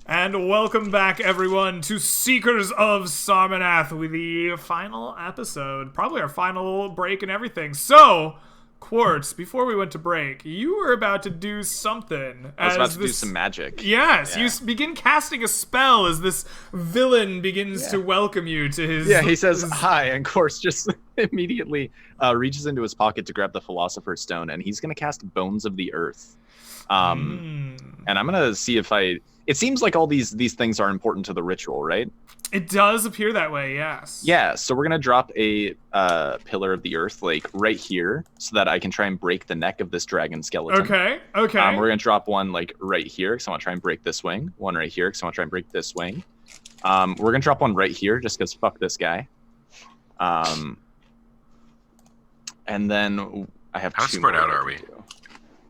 And welcome back, everyone, to Seekers of Sarmanath with the final episode. Probably our final break and everything. So, Quartz, before we went to break, you were about to do something. I was about to do some magic. Yes, you begin casting a spell as this villain begins to welcome you to his... Yeah, he says hi, and Quartz just immediately reaches into his pocket to grab the Philosopher's Stone, and he's going to cast Bones of the Earth. And I'm going to see if It seems like all these things are important to the ritual, right? It does appear that way, yes. Yeah, so we're going to drop a pillar of the earth, like, right here, so that I can try and break the neck of this dragon skeleton. Okay. We're going to drop one, like, right here, because I want to try and break this wing. One right here, because I want to try and break this wing. We're going to drop one right here, just because fuck this guy. And then I have How two spread more out are we? do.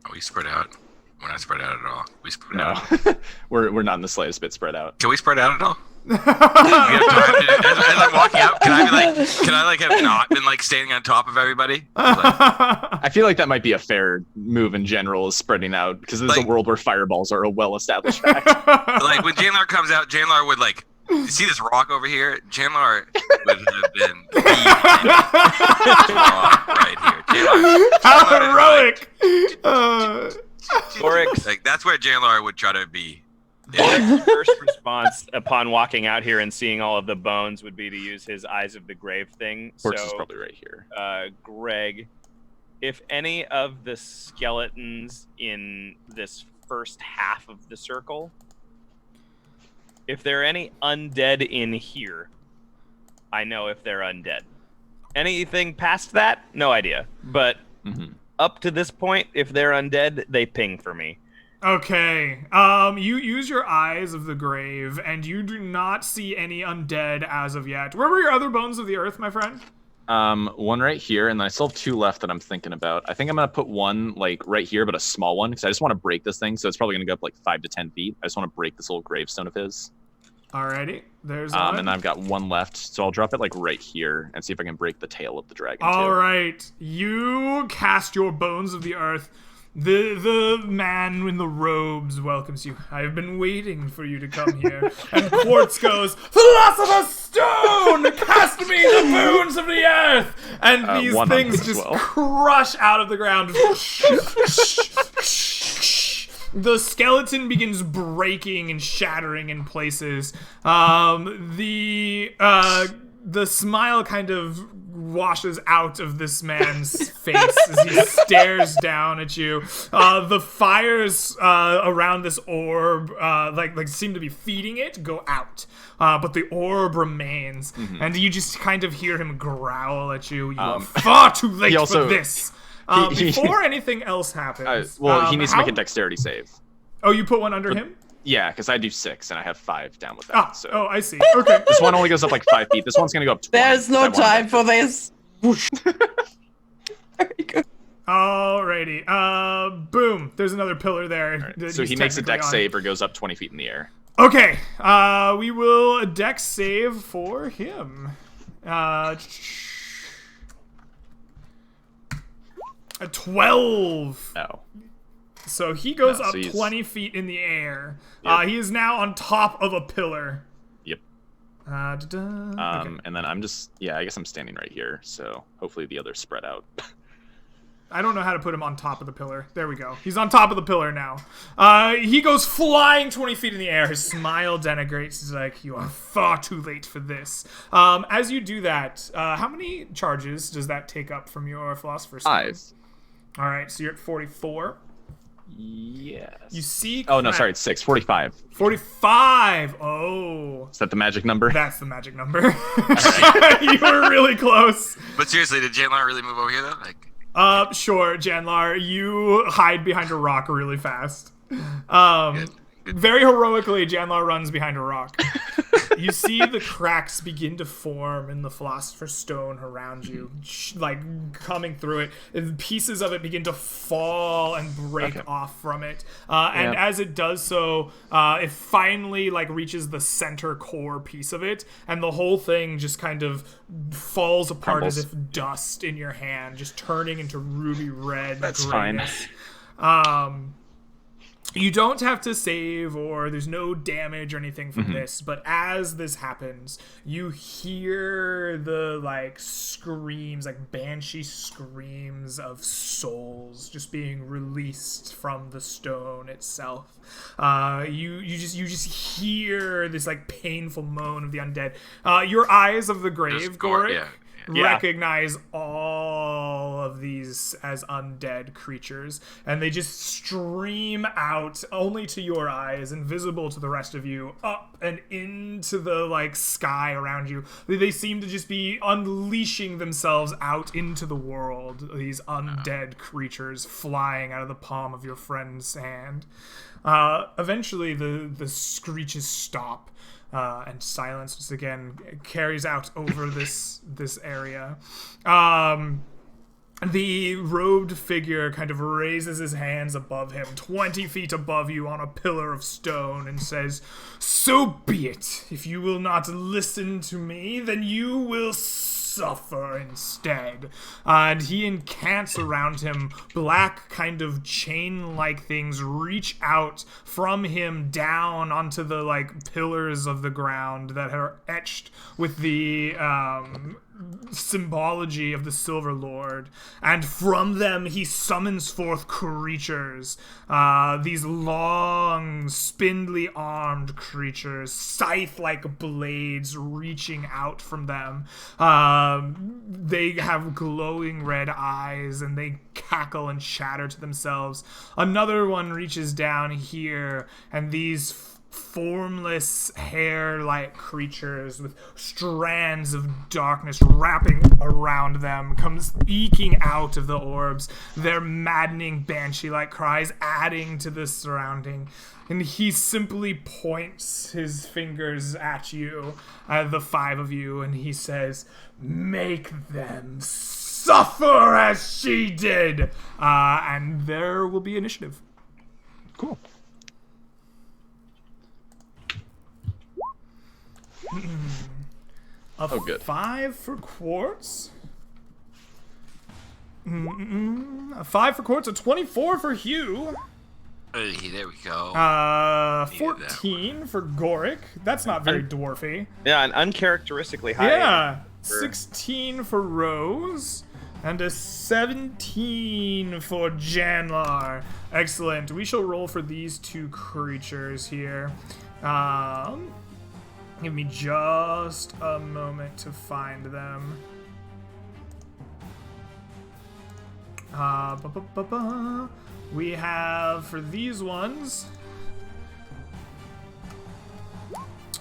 Are we spread out? We're not spread out at all. We spread No, out. we're not in the slightest bit spread out. Can we spread out at all? We have time as I'm walking up, can I have not been like standing on top of everybody? I feel like that might be a fair move in general, is spreading out, because this is a world where fireballs are a well-established fact. Like when Janlar comes out, Janlar would like, you see this rock over here? Janlar would have been right here. How heroic! Oric's Like that's where Janlar would try to be. first response upon walking out here and seeing all of the bones would be to use his Eyes of the Grave thing. Quartz is probably right here. Greg, if any of the skeletons in this first half of the circle, if there are any undead in here, I know if they're undead. Anything past that, no idea. But up to this point, if they're undead, they ping for me. Okay, you use your Eyes of the Grave, and you do not see any undead as of yet. Where were your other Bones of the Earth, my friend? One right here, and then I still have two left that I'm thinking about. I think I'm going to put one, like, right here, but a small one, because I just want to break this thing, so it's probably going to go up, like, 5 to 10 feet. I just want to break this little gravestone of his. Alrighty, there's one. And I've got one left, so I'll drop it, like, right here, and see if I can break the tail of the dragon, too. Alright, you cast your Bones of the Earth. The man in the robes welcomes you. I've been waiting for you to come here. And Quartz goes, Philosopher's Stone! Cast me the bones of the earth! And these things just crush out of the ground. The skeleton begins breaking and shattering in places. The smile kind of washes out of this man's face as he stares down at you. The fires around this orb, like seem to be feeding it, go out. But the orb remains, and you just kind of hear him growl at you. You are far too late for this. Before anything else happens, he needs to make a dexterity save. Oh, you put one under him? Yeah, because I do 6 and I have 5 down with that. Oh, I see. Okay. This one only goes up like 5 feet. This one's gonna go up 20. There's no time for this. Very good. Alrighty. Boom. There's another pillar there. Right. So he makes a dex save or goes up 20 feet in the air. Okay. We will a dex save for him. A 12. Oh. So he goes up 20 feet in the air. Yep. He is now on top of a pillar. Yep. Okay. And then I'm just, I guess I'm standing right here, so hopefully the others spread out. I don't know how to put him on top of the pillar. There we go. He's on top of the pillar now. He goes flying 20 feet in the air. His smile denigrates. He's like, you are far too late for this. As you do that, how many charges does that take up from your Philosopher's Stone? 5. All right, so you're at 44. Yes. You see... Oh, no, sorry, it's 6. 45. 45! Oh. Is that the magic number? That's the magic number. You were really close. But seriously, did Janlar really move over here though? Like, sure, Janlar. You hide behind a rock really fast. Very heroically, Janlar runs behind a rock. You see the cracks begin to form in the Philosopher's Stone around you, like coming through it. And pieces of it begin to fall and break off from it. And as it does so, it finally like reaches the center core piece of it, and the whole thing just kind of falls apart as if dust in your hand, just turning into ruby red. That's grayness. fine. You don't have to save, or there's no damage or anything from this, but as this happens, you hear the, like, screams, like banshee screams of souls just being released from the stone itself. You just hear this, like, painful moan of the undead. Your eyes of the grave, Goric, recognize all of these as undead creatures, and they just stream out only to your eyes, invisible to the rest of you, up and into the, like, sky around you. They seem to just be unleashing themselves out into the world, these undead creatures flying out of the palm of your friend's hand. Eventually the screeches stop. And silence once again carries out over this area. The robed figure kind of raises his hands above him, 20 feet above you on a pillar of stone, and says, "So be it. If you will not listen to me, then you will suffer instead." And he encants around him. Black kind of chain-like things reach out from him down onto the, like, pillars of the ground that are etched with the symbology of the Silver Lord, and from them he summons forth creatures, these long, spindly armed creatures, scythe-like blades reaching out from them. They have glowing red eyes, and they cackle and chatter to themselves. Another one reaches down here, and these formless hair-like creatures with strands of darkness wrapping around them comes eking out of the orbs, their maddening banshee-like cries adding to the surrounding. And he simply points his fingers at you, the five of you, and he says, "Make them suffer as she did!" And there will be initiative. Cool. Good. 5 for quartz. A 5 for quartz, a 24 for Hugh. Hey, there we go. 14 for Goric. That's not very dwarfy. Yeah, an uncharacteristically high. Yeah. 16 for Rose. And a 17 for Janlar. Excellent. We shall roll for these two creatures here. Give me just a moment to find them. We have, for these ones,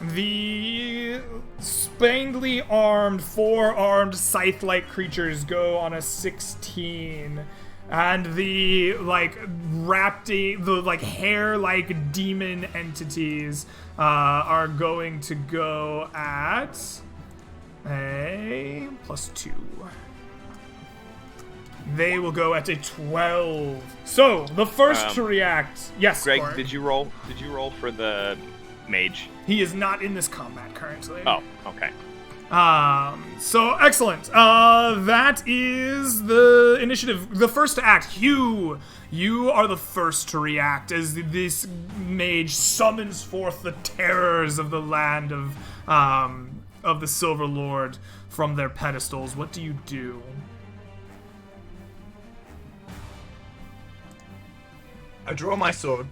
the spangly armed, four-armed scythe-like creatures go on a 16. And the, like, hair-like demon entities are going to go at a +2. They will go at a 12. So, the first to react... Yes, Greg, Corin. did you roll for the mage? He is not in this combat currently. Oh, okay. So excellent. That is the initiative. The first to act. Hugh, you are the first to react as this mage summons forth the terrors of the land of the Silver Lord from their pedestals. What do you do? I draw my sword.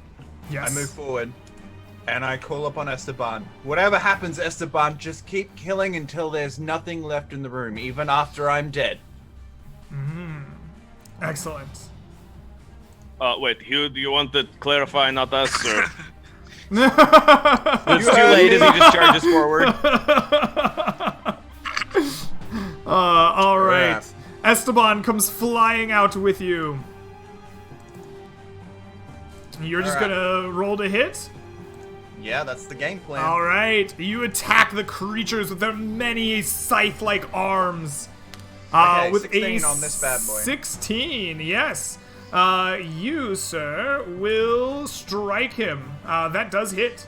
Yes. I move forward. And I call upon Esteban. Whatever happens, Esteban, just keep killing until there's nothing left in the room, even after I'm dead. Excellent. Wait, Hugh, do you want to clarify, not us, or? It's Too late as he just charges forward. All right. Crap. Esteban comes flying out with you. You're just All right. gonna roll to hit? Yeah, that's the game plan. All right, you attack the creatures with their many scythe-like arms. Okay, with 16 a on this bad boy. 16, yes. You, sir, will strike him. That does hit.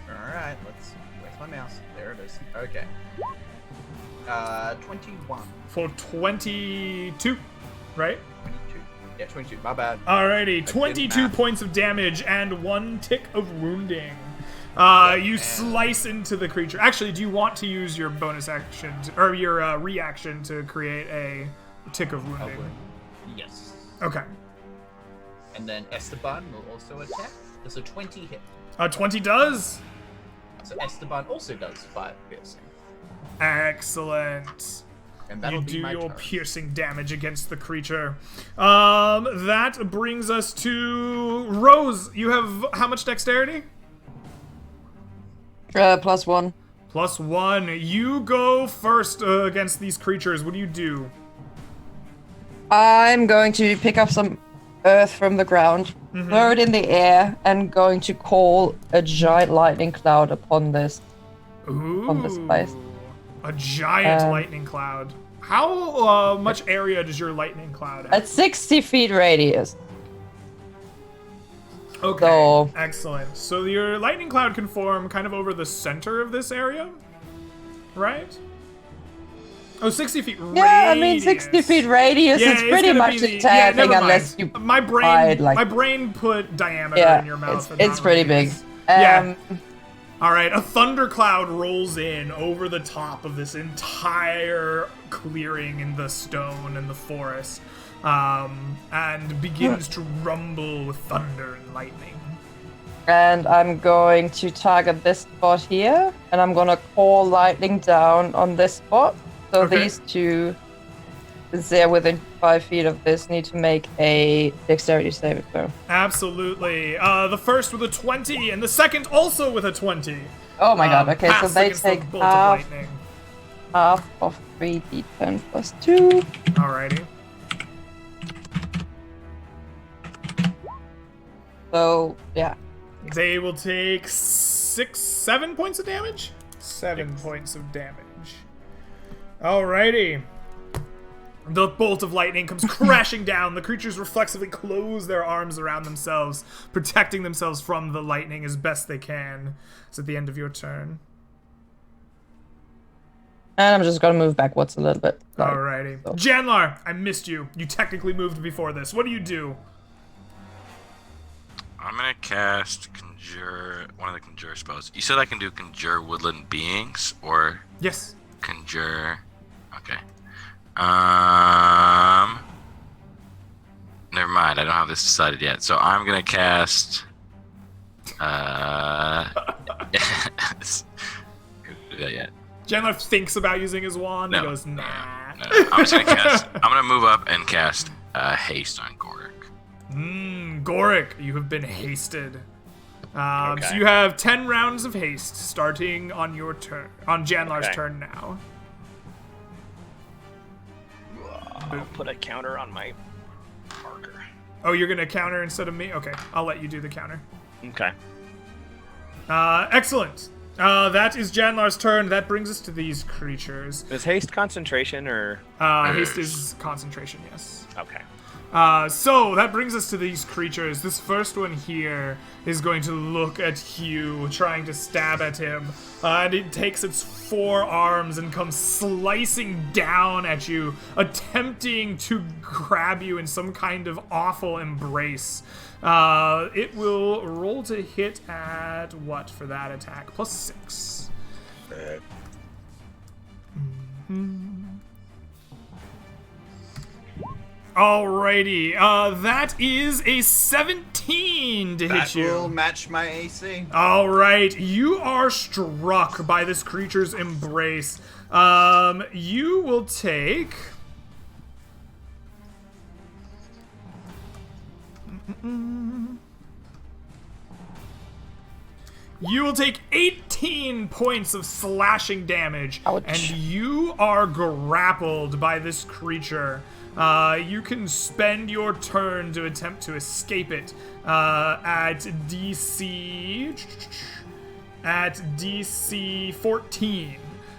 Alright, where's my mouse? There it is. Okay. 21. For 22, right? 22. Yeah, 22. My bad. Alrighty, 22 math. points of damage and 1 tick of wounding. You slice into the creature. Actually, do you want to use your bonus action or your reaction to create a tick of wounding? Yes. Okay. And then Esteban will also attack. Does a 20 hit? 20 does. So Esteban also does 5 piercing. Excellent. And that'll You be do my your turn. piercing damage against the creature. That brings us to Rose. You have how much dexterity? +1. +1. You go first against these creatures. What do you do? I'm going to pick up some earth from the ground, throw it in the air, and going to call a giant lightning cloud upon this. Ooh, On this place. a giant lightning cloud. How much area does your lightning cloud have? At 60 feet radius. Okay, So- excellent. So your lightning cloud can form kind of over the center of this area, right? Oh, 60 feet radius. Yeah, I mean 60 feet radius Yeah, is it's pretty gonna much be the entire never thing unless mind. you My brain, hide, like- my brain put diameter Yeah, in your mouth. it's pretty big. Yeah. All right, a thundercloud rolls in over the top of this entire clearing in the stone and the forest, and begins to rumble with thunder and lightning. And I'm going to target this spot here, and I'm gonna call lightning down on this spot. So Okay. these two, since they're within 5 feet of this, need to make a dexterity saving throw. Absolutely. The first with a 20, and the second also with a 20. Oh my god, okay, so Pass they against the take bolt of lightning. half of 3d10 plus 2. Alrighty. So, yeah. They will take 7 points of damage? 7 points of damage. Alrighty. The bolt of lightning comes crashing down. The creatures reflexively close their arms around themselves, protecting themselves from the lightning as best they can. It's at the end of your turn. And I'm just gonna move backwards a little bit. Alrighty. Janlar, I missed you. You technically moved before this. What do you do? I'm gonna cast conjure, one of the conjure spells. You said I can do conjure woodland beings or Yes. conjure. Okay. Never mind. I don't have this decided yet. So I'm gonna cast. Yes. Couldn't do that yet. Janlar thinks about using his wand. No. He goes, nah. No. I'm just gonna cast. I'm gonna move up and cast haste on Goric. Goric, you have been hasted. So Okay. you have 10 rounds of haste starting on your turn, on Janlar's Okay. turn now. I'll put a counter on my marker. Oh, you're gonna counter instead of me? Okay, I'll let you do the counter. Okay. Excellent. That is Janlar's turn. That brings us to these creatures. Is haste concentration or? Haste is concentration, yes. Okay. So that brings us to these creatures. This first one here is going to look at Hugh, trying to stab at him. And it takes its 4 arms and comes slicing down at you, attempting to grab you in some kind of awful embrace. It will roll to hit at what for that attack? +6. Alrighty, that is a 17 to That hit you. will match my AC. Alright, you are struck by this creature's embrace. You will take... You will take 18 points of slashing damage, Ouch. and you are grappled by this creature. You can spend your turn to attempt to escape it at DC 14.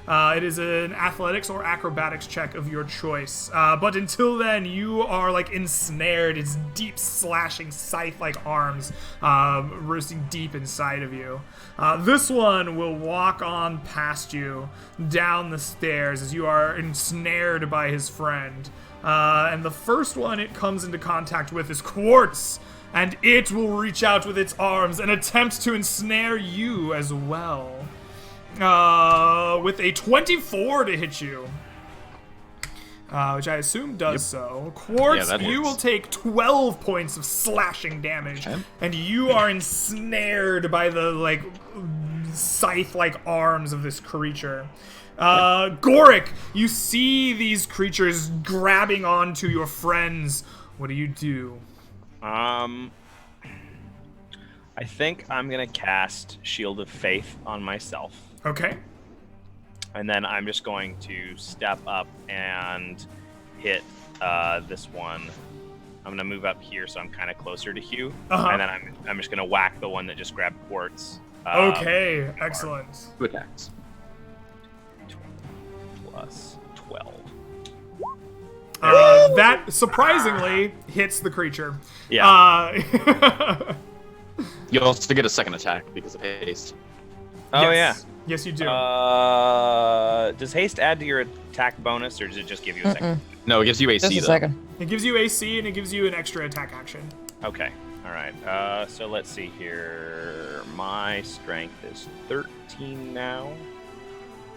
It is an athletics or acrobatics check of your choice. But until then, you are like ensnared. Its deep slashing scythe-like arms roosting deep inside of you. This one will walk on past you down the stairs as you are ensnared by his friend. And the first one it comes into contact with is Quartz. And it will reach out with its arms and attempt to ensnare you as well. With a 24 to hit you. Which I assume does so. Quartz, you will take 12 points of slashing damage. Okay. And you are ensnared by the, like, scythe-like arms of this creature. Goric, you see these creatures grabbing onto your friends. What do you do? I think I'm gonna cast Shield of Faith on myself. Okay. And then I'm just going to step up and hit this one. I'm gonna move up here so I'm kind of closer to Hugh. And then I'm just gonna whack the one that just grabbed Quartz. Okay, excellent. 2 attacks. Plus 12. That surprisingly hits the creature. Yeah. You also get a second attack because of haste. Oh, yes. Yes, you do. Does haste add to your attack bonus, or does it just give you a second? No, it gives you AC, Just a though. second. It gives you AC, and it gives you an extra attack action. Okay. All right. So let's see here. My strength is 13 now.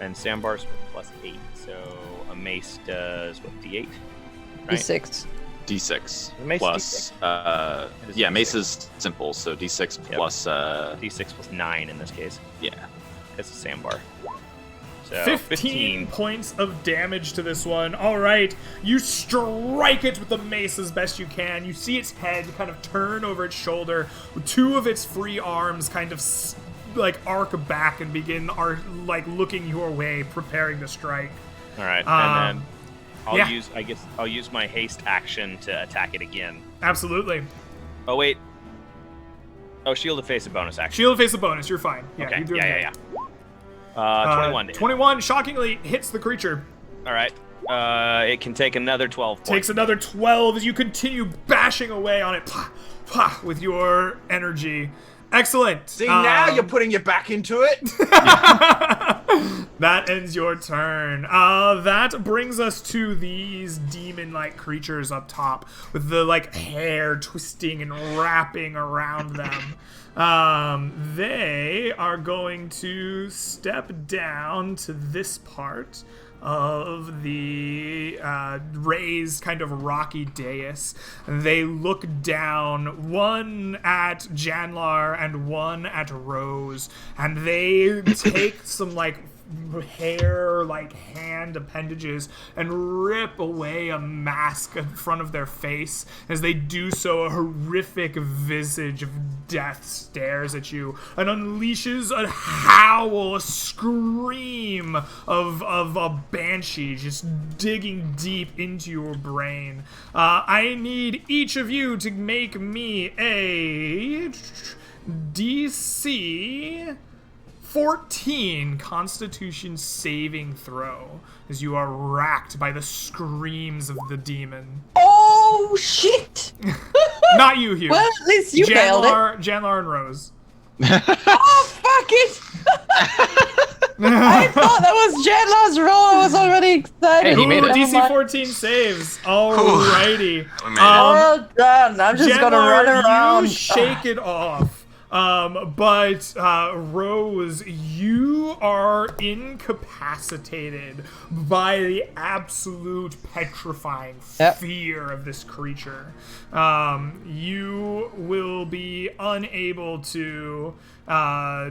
And Sambar's +8. So a mace does, what, D8? Right? D6. D6 Mace plus, D6. mace is simple, so D6 plus, D6 plus 9 in this case. yeah. It's a sandbar. So 15 points of damage to this one. All right, you strike it with the mace as best you can. You see its head kind of turn over its shoulder, with 2 of its free arms kind of like arc back and begin like looking your way, preparing to strike. All right, and then I'll use my haste action to attack it again. Absolutely. Oh wait. Oh, Shield of Face a bonus action. Shield of Face a bonus. You're fine. Yeah, okay. you're doing Yeah. 21. 21 shockingly hits the creature. All right. It can take another 12 points. Takes another 12 as you continue bashing away on it with your energy. Excellent. See, now you're putting your back into it. That ends your turn. That brings us to these demon-like creatures up top with the like hair twisting and wrapping around them. They are going to step down to this part of the raised kind of rocky dais. They look down, one at Janlar and one at Rose, and they take some like hair, like hand appendages, and rip away a mask in front of their face. As they do so, a horrific visage of death stares at you and unleashes a howl, a scream of a banshee just digging deep into your brain. I need each of you to make me a DC 14 Constitution saving throw as you are racked by the screams of the demon. Oh, shit! Not you, Hugh. Well, at least you failed it. Janlar and Rose. Oh, fuck it! I thought that was Janlar's roll. I was already excited. Hey, he made it. DC 14 saves. Alrighty. Well done. I'm just gonna run around. You shake it off. But Rose, you are incapacitated by the absolute petrifying fear of this creature. You will be unable to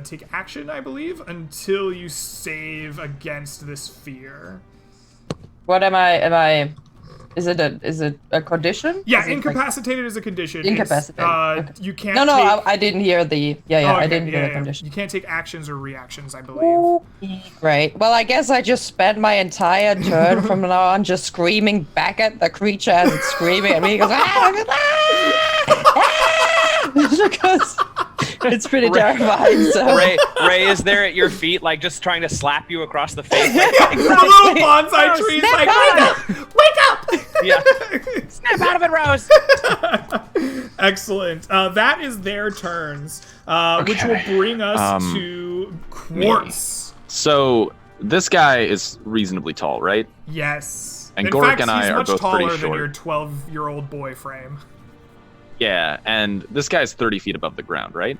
take action, I believe, until you save against this fear. What am I? Is it a condition? Yeah, incapacitated is a condition. Incapacitated. Okay. You can't. I didn't hear the. I didn't hear the condition. You can't take actions or reactions, I believe. Great. Well, I guess I just spent my entire turn from now on just screaming back at the creature as it's screaming at me. It goes, because It's pretty terrifying. So. Ray is there at your feet, like just trying to slap you across the face. The little bonsai tree is like, wake up! Yeah. Snap out of it, Rose. Excellent. That is their turns, which will bring us to Quartz. So this guy is reasonably tall, right? Yes. And In Gorik fact, and I he's are much both taller pretty than your short. 12-year-old boy frame. Yeah, and this guy's 30 feet above the ground, right?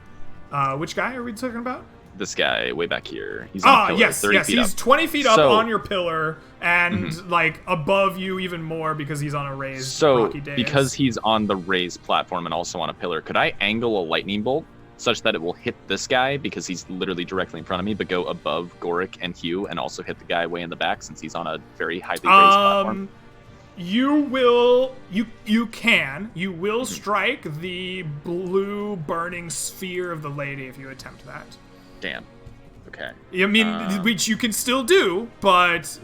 Which guy are we talking about? This guy way back here. He's on a pillar, yes, 30 yes. feet He's up. 20 feet up So- on your pillar and like above you even more because he's on a raised So, rocky dais. because he's on the raised platform and also on a pillar, could I angle a lightning bolt such that it will hit this guy because he's literally directly in front of me, but go above Gorik and Hugh and also hit the guy way in the back since he's on a very highly raised platform? You will strike the blue burning sphere of the lady if you attempt that. Damn. Okay. I mean, which you can still do, but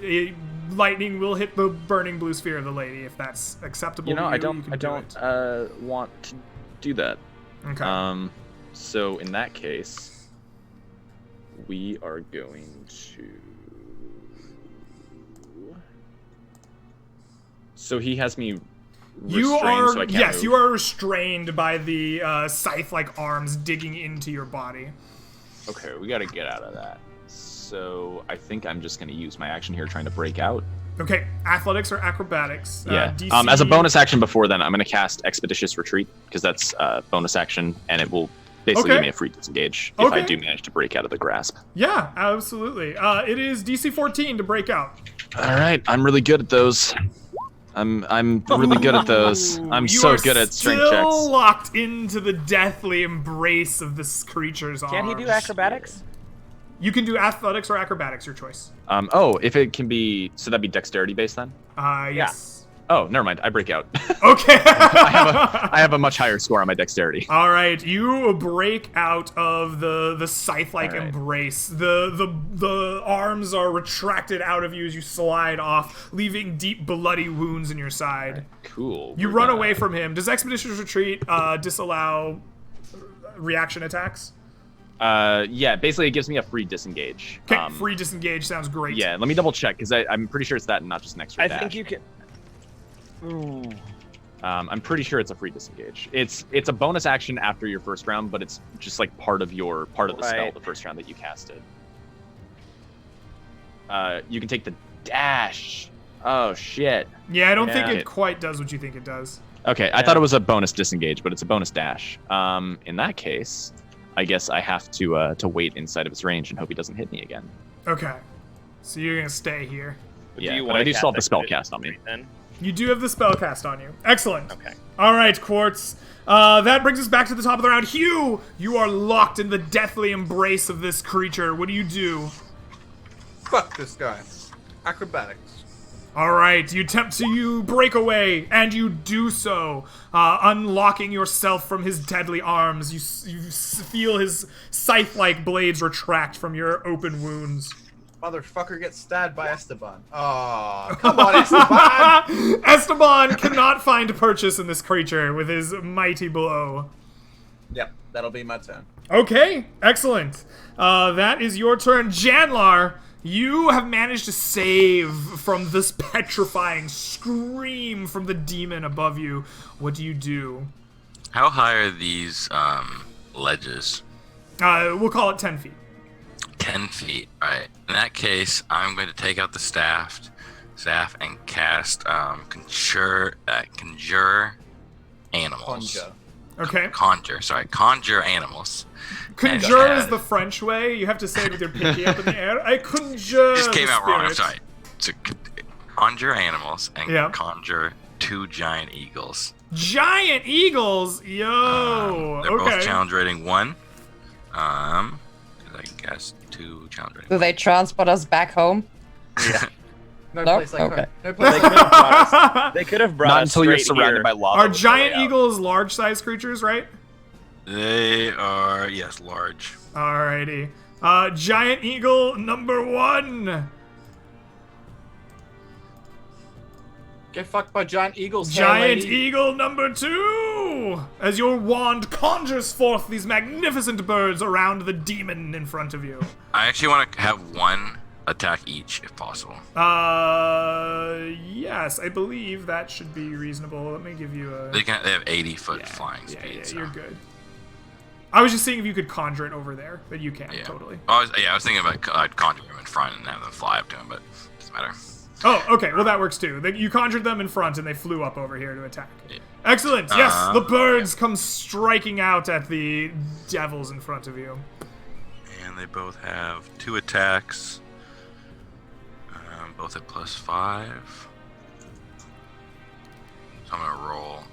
lightning will hit the burning blue sphere of the lady if that's acceptable. You know, to I you, don't you can do it. want to do that. Okay. So in that case, we are going to. So he has me You restrained, are so I can't move. you are restrained by the scythe-like arms digging into your body. Okay, we gotta get out of that. So I think I'm just gonna use my action here, trying to break out. Okay, athletics or acrobatics? Yeah. DC... As a bonus action before then, I'm gonna cast Expeditious Retreat because that's bonus action, and it will basically give me a free disengage if I do manage to break out of the grasp. Yeah, absolutely. It is DC 14 to break out. All right, I'm really good at those. I'm really good at those. I'm so good at strength still checks. locked into the deathly embrace of this creature's arms. Can he do acrobatics? You can do athletics or acrobatics, your choice. If it can be, so that'd be dexterity based then? Yes. Oh, never mind. I break out. Okay. I have a much higher score on my dexterity. All right, you break out of the scythe-like embrace. The arms are retracted out of you as you slide off, leaving deep bloody wounds in your side. Cool. You run away from him. Does Expeditious Retreat disallow reaction attacks? Yeah, basically it gives me a free disengage. Okay, free disengage sounds great. Yeah, let me double check because I'm pretty sure it's that and not just an extra dash. I think you can. Ooh. I'm pretty sure it's a free disengage. It's a bonus action after your first round, but it's just like part of the spell the first round that you casted. You can take the dash. Oh shit. Yeah, I don't think it quite does what you think it does. Okay, I thought it was a bonus disengage, but it's a bonus dash. In that case, I guess I have to wait inside of his range and hope he doesn't hit me again. Okay, so you're gonna stay here. Yeah, but I do still have the spell cast on me. Then? You do have the spell cast on you. Excellent. Okay. All right, Quartz. That brings us back to the top of the round. Hugh, you are locked in the deathly embrace of this creature. What do you do? Fuck this guy. Acrobatics. All right, you attempt to break away, and you do so, unlocking yourself from his deadly arms. You feel his scythe-like blades retract from your open wounds. Motherfucker gets stabbed by Esteban. Oh, come on, Esteban! Esteban cannot find purchase in this creature with his mighty blow. Yep, that'll be my turn. Okay, excellent. That is your turn. Janlar, you have managed to save from this petrifying scream from the demon above you. What do you do? How high are these ledges? We'll call it 10 feet. 10 feet. All right. In that case, I'm going to take out the staff and cast conjure animals. Conjure. Okay. Conjure animls. Conjure is the French way. You have to say it with your pinky up in the air. I conjure. Just came the out wrong. I'm spirit. sorry. So conjure animals and Yeah. conjure 2 giant eagles. Giant eagles, yo. They're okay. both challenge rating 1. I guess 2 challenge rating. Do they transport us back home? No Nope? place like Okay. home. No place They like could have home. brought us. They could have brought Not us until you're straight surrounded here. by lava. Are with the giant way out. eagles large-sized creatures, right? They are, yes, large. Alrighty. Giant eagle number 1. Get fucked by giant eagles. Giant lady. eagle number 2. you as your wand conjures forth these magnificent birds around the demon in front of you. I actually want to have one attack each, if possible. Yes, I believe that should be reasonable. Let me give you a... They have 80-foot flying speed. Yeah, so. you're good. I was just seeing if you could conjure it over there, but you can, totally. I was thinking about conjuring them in front and have them fly up to him, but it doesn't matter. Oh, okay. Well, that works too. You conjured them in front, and they flew up over here to attack. Yeah. Excellent. Yes, the birds come striking out at the devils in front of you. And they both have 2 attacks. Both at +5. So I'm gonna roll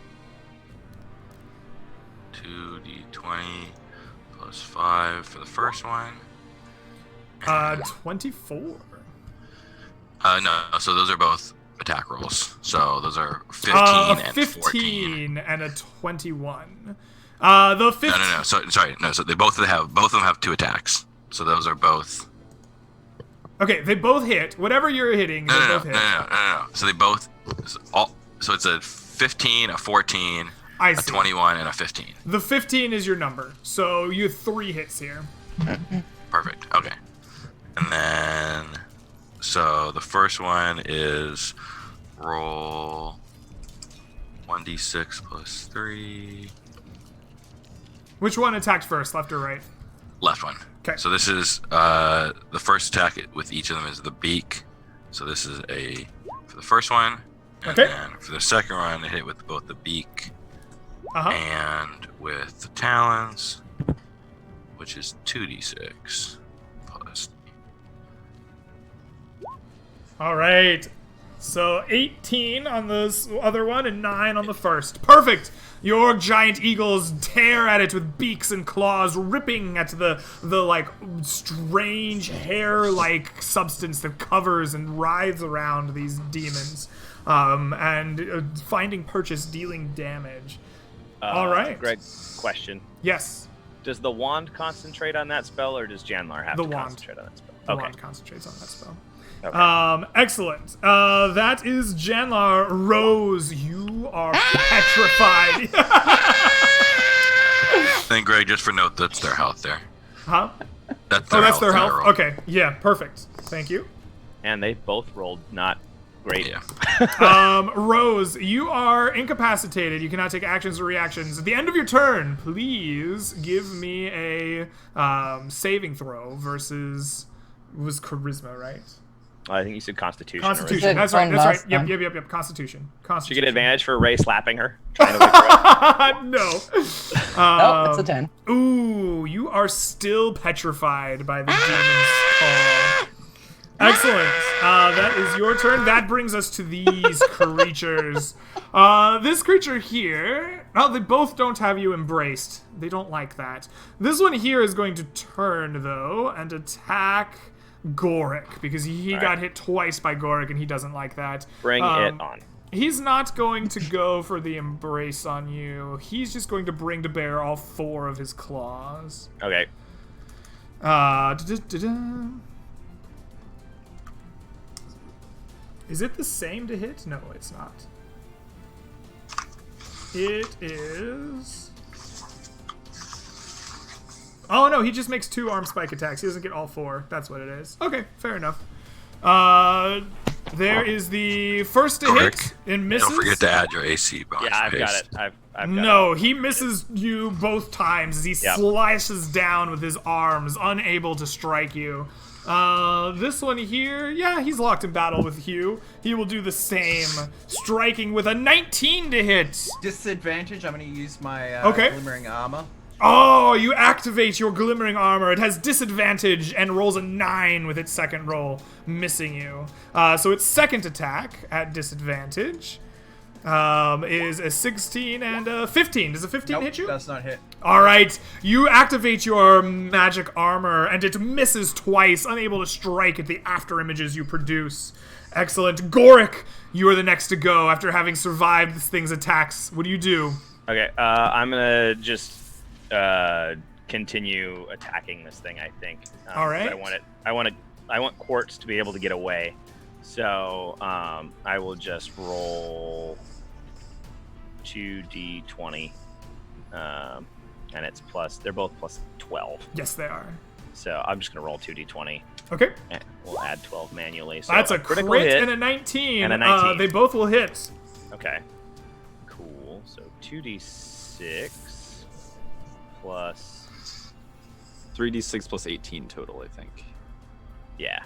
2d20 +5 for the first one. 24. No, so those are both attack rolls. So those are 15 and 15 14. and a 21. The 15. No. So they both of them have 2 attacks. So those are both. Okay, they both hit. Whatever you're hitting, they both hit. No. So they both. So it's a 15, a 14, a 21, and a 15. The 15 is your number. So you have 3 hits here. Perfect. Okay. And then, so the first one is roll 1d6 +3. Which one attacked first, left or right? Left one. Okay. So this is the first attack with each of them is the beak. So this is for the first one. And then for the second one, they hit with both the beak and with the talons, which is 2d6 plus. All right. So 18 on this other one and 9 on the first. Perfect. Your giant eagles tear at it with beaks and claws, ripping at the like strange hair-like substance that covers and writhes around these demons, and finding purchase, dealing damage. All right. Greg, question. Yes. Does the wand concentrate on that spell, or does Janlar have to concentrate on that spell? The wand concentrates on that spell. Okay. Excellent. That is Janlar. Rose, you are petrified. And Greg, just for note, that's their health there. Huh? That's their health? Okay, yeah, perfect. Thank you. And they both rolled not great. Yeah. Rose, you are incapacitated. You cannot take actions or reactions. At the end of your turn, please give me a saving throw versus... It was charisma, right? I think you said Constitution. Constitution. That's right. Yep. Constitution. Did you get advantage for Ray slapping her? Trying to wake her up? No. Nope, it's a 10. Ooh, you are still petrified by the demon's call. Excellent. That is your turn. That brings us to these creatures. This creature here... Oh, they both don't have you embraced. They don't like that. This one here is going to turn, though, and attack Goric, because he got hit twice by Goric, and he doesn't like that. Bring it on. He's not going to go for the embrace on you. He's just going to bring to bear all 4 of his claws. Okay. Is it the same to hit? No, it's not. It is... Oh, no, he just makes 2 arm spike attacks. He doesn't get all 4. That's what it is. Okay, fair enough. There is the first to hit and misses. Don't forget to add your AC bonus. Yeah, I've got it. I've got no, it. he misses you both times as he slashes down with his arms, unable to strike you. This one here, yeah, he's locked in battle with Hugh. He will do the same, striking with a 19 to hit. Disadvantage, I'm going to use my glimmering armor. Oh, you activate your glimmering armor. It has disadvantage and rolls a 9 with its second roll, missing you. So its second attack at disadvantage is a 16 and a 15. Does a 15 hit you? Does not hit. All right, you activate your magic armor, and it misses twice, unable to strike at the after images you produce. Excellent. Goric, you are the next to go after having survived this thing's attacks. What do you do? Okay, I'm gonna just continue attacking this thing. I think. All right. I want Quartz to be able to get away, so I will just roll 2d20 And it's they're both plus 12. Yes, they are. So I'm just going to roll 2d20. Okay. And we'll add 12 manually. So That's a crit hit and a 19. And a 19. They both will hit. Okay. Cool. So 2d6 plus... 3d6 plus 18 total, I think. Yeah.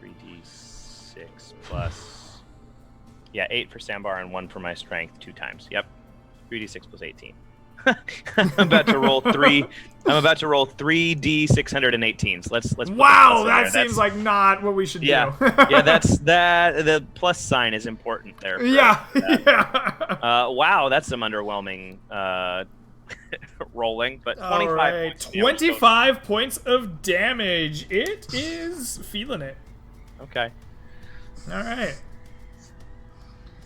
3d6 plus... Yeah, 8 for Sambar and 1 for my strength 2 times. Yep. 3d6 plus 18. I'm about to roll 3d618. So let's Wow, that seems like not what we should do. Yeah, that's that. The plus sign is important there. Yeah. Wow, that's some underwhelming rolling, but 25 right. points. 25 points of damage. It is feeling it. Okay. All right.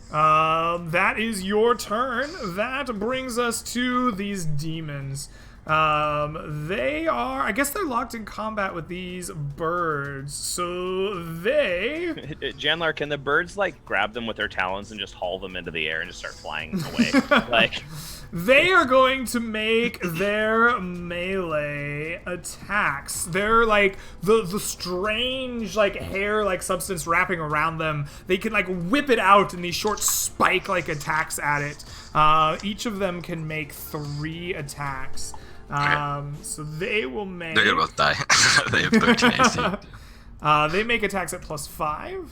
That is your turn. That brings us to these demons. They are, I guess they're locked in combat with these birds. So they... Janlar, can the birds like grab them with their talons and just haul them into the air and just start flying away? Like, they are going to make their melee attacks. They're like the strange like hair like substance wrapping around them. They can like whip it out in these short spike like attacks at it. Each of them can make 3 attacks. So they will make... They're gonna both die. They have 13 AC. They make attacks at +5.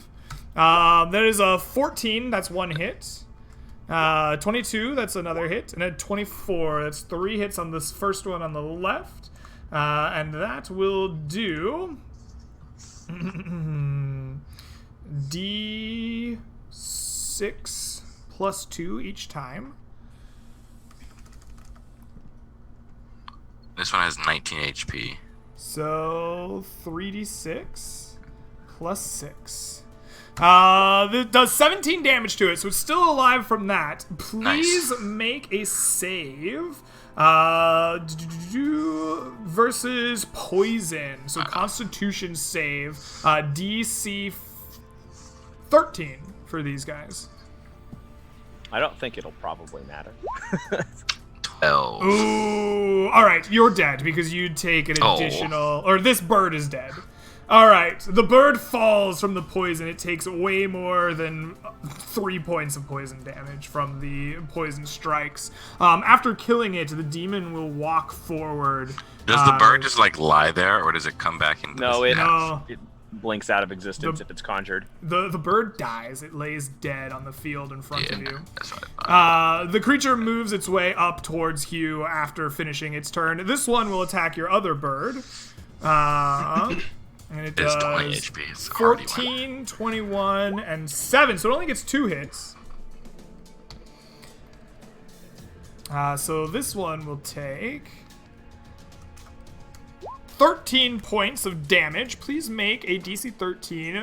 That is a 14, that's 1 hit. 22, that's another hit. And then 24, that's 3 hits on this first one on the left. And that will do... D6 plus 2 each time. This one has 19 HP. So 3d6 plus 6. That does 17 damage to it, so it's still alive from that. Please make a save. Versus poison. So Constitution save. DC 13 for these guys. I don't think it'll probably matter. 12. Ooh, all right, you're dead because you'd take an additional, or this bird is dead. All right, the bird falls from the poison. It takes way more than 3 points of poison damage from the poison strikes. After killing it, the demon will walk forward. Does the bird just like lie there, or does it come back into No, this? it blinks out of existence if it's conjured. The bird dies. It lays dead on the field in front of you. That's what I thought. The creature moves its way up towards Hugh after finishing its turn. This one will attack your other bird. And it It's does 20 HP. It's already 14, 21, and 7. So it only gets 2 hits. So this one will take 13 points of damage. Please make a DC 13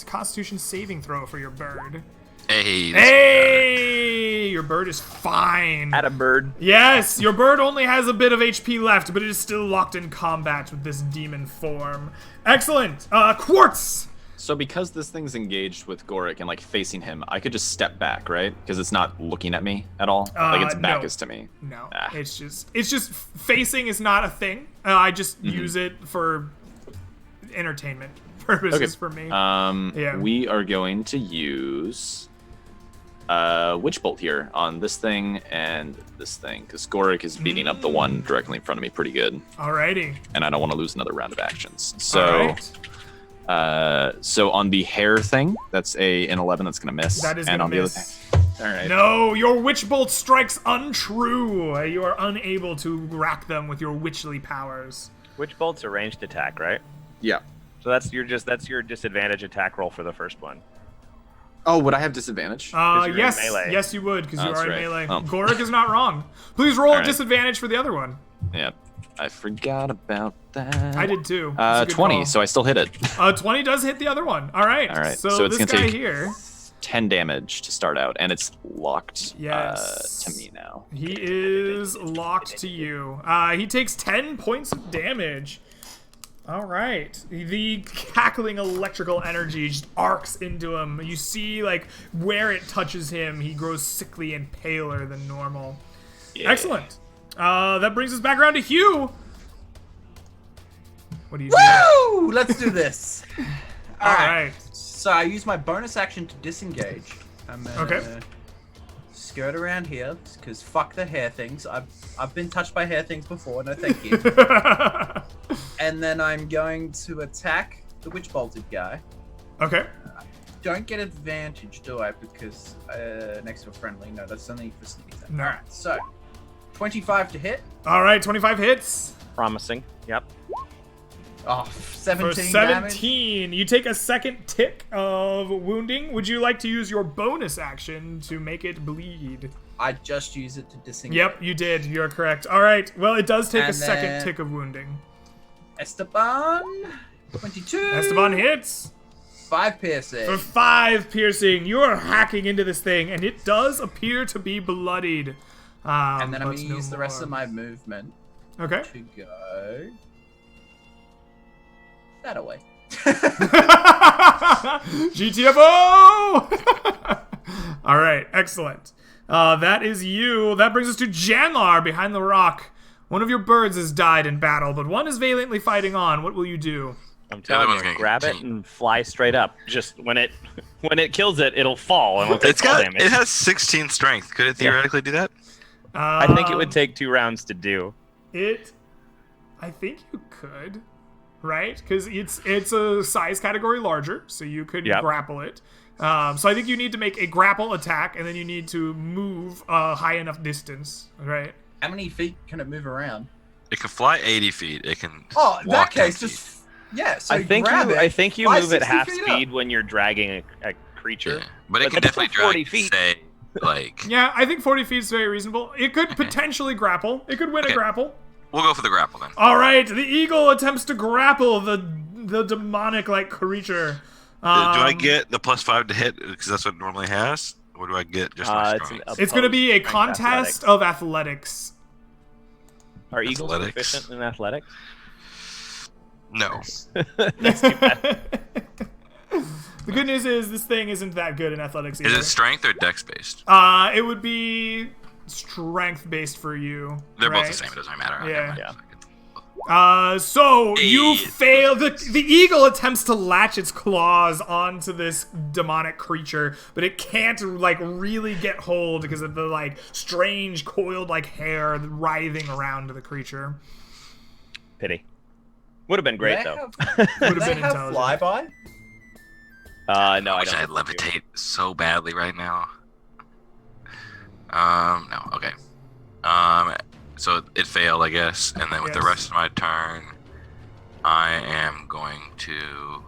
Constitution saving throw for your bird. Hey, your bird is fine. At a bird. Yes, your bird only has a bit of HP left, but it is still locked in combat with this demon form. Excellent. Quartz. So because this thing's engaged with Gorik and like facing him, I could just step back, right? Because it's not looking at me at all. Like its back is to me. No, it's just facing is not a thing. I just use it for entertainment purposes for me. Yeah. We are going to use Witch Bolt here on this thing and this thing, because Gorik is beating up the one directly in front of me pretty good. Alrighty. And I don't want to lose another round of actions. So. So on the hair thing, that's an 11 that's gonna miss. That is and gonna on miss. The other thing, all right. No, your witch bolt strikes untrue. You are unable to rack them with your witchly powers. Witch bolt's a ranged attack, right? Yeah. So that's your disadvantage attack roll for the first one. Oh, would I have disadvantage? Yes, you would, because you are in right. melee. Oh. Gorik is not wrong. Please roll right. disadvantage for the other one. Yeah. I forgot about that. I did too. 20, call. so I still hit it. 20 does hit the other one. All right. So it's this gonna guy take here. 10 damage to start out, and it's locked Yes. to me now. He is locked to you. He takes 10 points of damage. All right. The cackling electrical energy just arcs into him. You see, like, where it touches him, he grows sickly and paler than normal. Excellent. That brings us back around to Hugh. What do you do? Woo! Let's do this. All right. So I use my bonus action to disengage. I'm gonna skirt around here because fuck the hair things. I've been touched by hair things before. No, thank you. And then I'm going to attack the witch bolted guy. Okay. Don't get advantage, do I? Because next to a friendly. No, that's only for sneak attack. No. All right. So 25 to hit. All right, 25 hits. Promising. Yep. Oh, 17 For damage. 17, you take a second tick of wounding. Would you like to use your bonus action to make it bleed? I just use it to disengage. Yep, you did. You're correct. All right. Well, it does take a And second then- tick of wounding. Esteban, 22. Esteban hits 5 piercing. for 5 piercing. You are hacking into this thing, and it does appear to be bloodied. And then I'm but going to no use the rest more. of my more Okay. to go that away. GTFO! All right, excellent. That is you. That brings us to Janlar behind the rock. One of your birds has died in battle, but one is valiantly fighting on. What will you do? I'm other telling one's you, gonna grab it continue. and fly straight up. Just when it kills it, it'll fall and it'll take It's fall got. damage. It has 16 strength. Could it theoretically do that? I think it would take 2 rounds to do. I think you could, right? Because it's a size category larger, so you could grapple it. So I think you need to make a grapple attack, and then you need to move a high enough distance, right? How many feet can it move around? It can fly 80 feet. It can. Oh, in walk that case, 10 just... feet. Yeah, so I think grab you. it, I think you fly move at 60 half feet up. speed when you're dragging a creature. Yeah. But it can that's definitely still 40 drag. feet. Say, like. Yeah, I think 40 feet is very reasonable. It could potentially grapple. It could win a Okay. grapple. We'll go for the grapple then. All right, the eagle attempts to grapple the demonic-like creature. Do I get the +5 to hit because that's what it normally has, or do I get just my It's strength? It's going to be a Strength contest athletics. of athletics. Are eagles Athletics. proficient in athletics? No. That's too bad. The good news is this thing isn't that good in athletics either. Is it strength or dex based? It would be strength-based for you. They're both right? the same. It doesn't matter. Yeah. Yeah. So you Hey. fail. The eagle attempts to latch its claws onto this demonic creature, but it can't like really get hold because of the like strange coiled like hair writhing around the creature. Pity. Would have been great Do they though. have- Would do have they been have intelligent. flyby? No, I I wish don't. I'd think they do. levitate so badly right now. No. Okay. So it failed, I guess, and then with the Yes. rest of my turn, I am going to.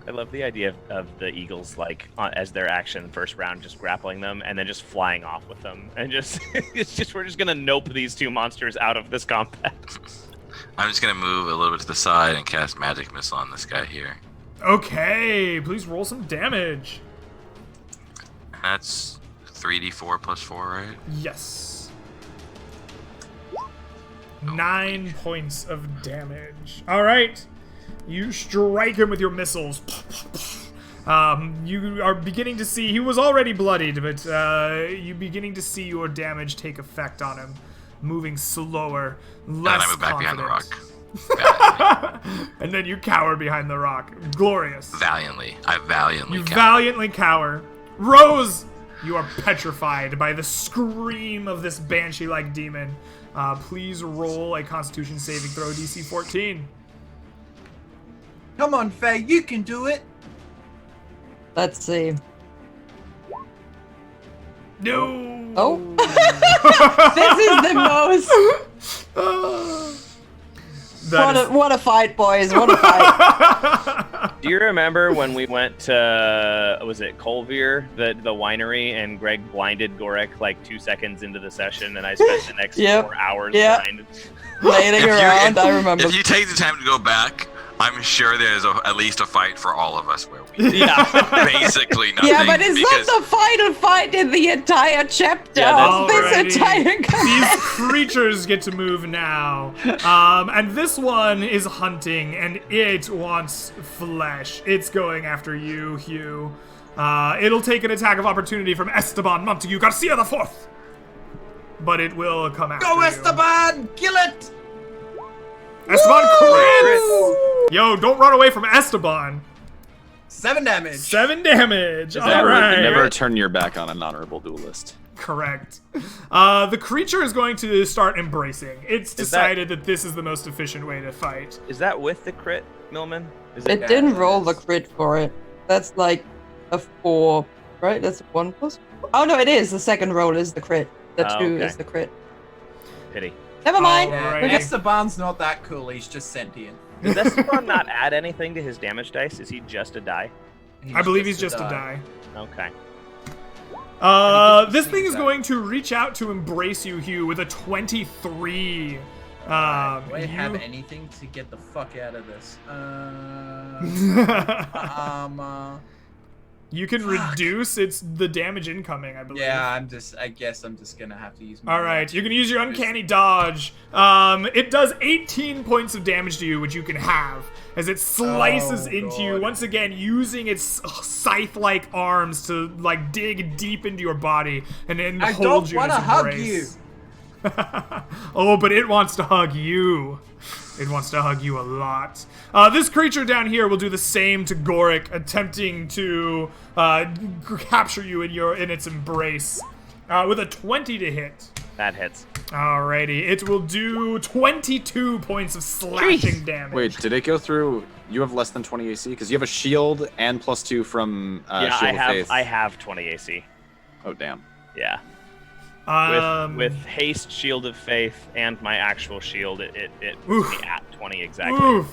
I love the idea of the eagles like as their action first round, just grappling them and then just flying off with them, and just we're just gonna nope these 2 monsters out of this combat. I'm just gonna move a little bit to the side and cast magic missile on this guy here. Okay, please roll some damage. And that's 3d4 plus 4, right? Yes. 9 points of damage. All right. You strike him with your missiles. You are beginning to see, he was already bloodied, but you're beginning to see your damage take effect on him. Moving slower, And less then I move back behind the rock. confident. And then you cower behind the rock. Glorious. Valiantly. I valiantly You counter. valiantly cower. Rose, you are petrified by the scream of this banshee-like demon. Please roll a Constitution saving throw, DC 14. Come on, Faye, you can do it. Let's see. No. Oh. This is the most. What a fight, boys! What a fight! Do you remember when we went to was it Colvere, the winery, and Greg blinded Gorek like 2 seconds into the session, and I spent the next Yep. 4 hours Yep. blinded. Lading around, I remember. If you take the time to go back, I'm sure there's at least a fight for all of us where we Yeah. basically nothing. Yeah, but it's because not the final fight in the entire chapter Yeah, of Alrighty. this entire These combat. creatures get to move now. And this one is hunting, and it wants flesh. It's going after you, Hugh. It'll take an attack of opportunity from Esteban Montague Garcia IV. but it will come after Go you. Esteban! Kill it! Esteban crits! Yo, don't run away from Esteban. 7 damage. 7 damage. All Never, right. never turn your back on an honorable duelist. Correct. The creature is going to start embracing. It's decided that this is the most efficient way to fight. Is that with the crit, Millman? Is It didn't roll the crit for it. That's like a 4, right? That's 1 plus. Oh no, it is. The second roll is the crit. The 2 is the crit. Pity. Never mind. Alrighty. Esteban's not that cool. He's just sentient. Does Esteban not add anything to his damage dice? Is he just a die? I believe he's just a die. Okay. This thing is going to reach out to embrace you, Hugh, with a 23. Do I have anything to get the fuck out of this? You can reduce the damage incoming, I believe. Yeah, I guess I'm just gonna have to use my Alright, you can use your uncanny dodge. It does 18 points of damage to you, which you can have, as it slices into you, once again, using its scythe-like arms to, like, dig deep into your body and then hold you in its embrace. Oh, but it wants to hug you. It wants to hug you a lot. This creature down here will do the same to Goric, attempting to capture you in its embrace with a 20 to hit. That hits. Alrighty, it will do 22 points of slashing damage. Wait, did it go through? You have less than 20 AC because you have a shield and +2 from Shield of Faith. I have 20 AC. Oh damn. Yeah. With haste, Shield of Faith, and my actual shield, it puts me at 20 exactly. Oof.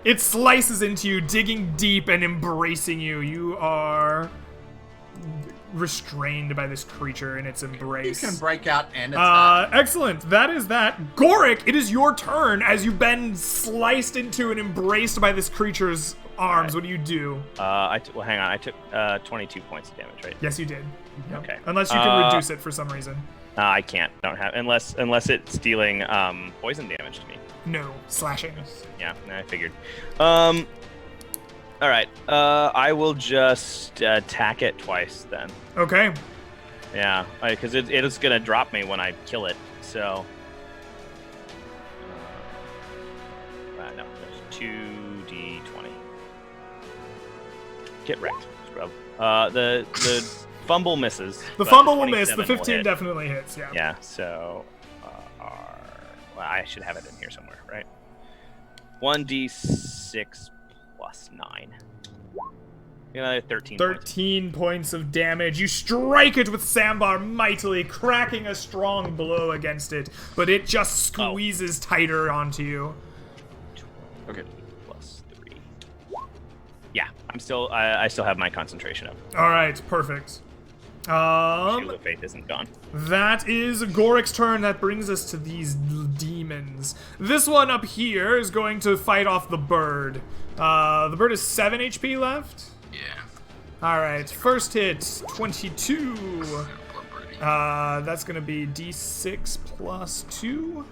It slices into you, digging deep and embracing you. You are restrained by this creature in its embrace. You can break out and attack. Excellent. That is that. Goric, it is your turn as you've been sliced into and embraced by this creature's arms. Right. What do you do? Well, hang on. I took 22 points of damage, right? Yes, you did. Yep. Okay. Unless you can reduce it for some reason. I can't. Don't have unless it's dealing poison damage to me. No, slashing. Yeah, I figured. All right. I will just attack it twice then. Okay. Yeah, because it is gonna drop me when I kill it. So. No, there's 2d20. Get wrecked, scrub. The fumble misses. The fumble will miss. The 15 definitely hits. Yeah. Yeah. So, well, I should have it in here somewhere, right? 1d6 plus 9. You know, 13 points of damage. You strike it with Sambar mightily, cracking a strong blow against it, but it just squeezes tighter onto you. Okay. Plus 3. Yeah, I still have my concentration up. All right, perfect. Shield of Faith isn't gone. That is Gorik's turn. That brings us to these demons. This one up here is going to fight off the bird. The bird has 7 HP left. Yeah. Alright, first hit, 22. That's gonna be D6 plus 2.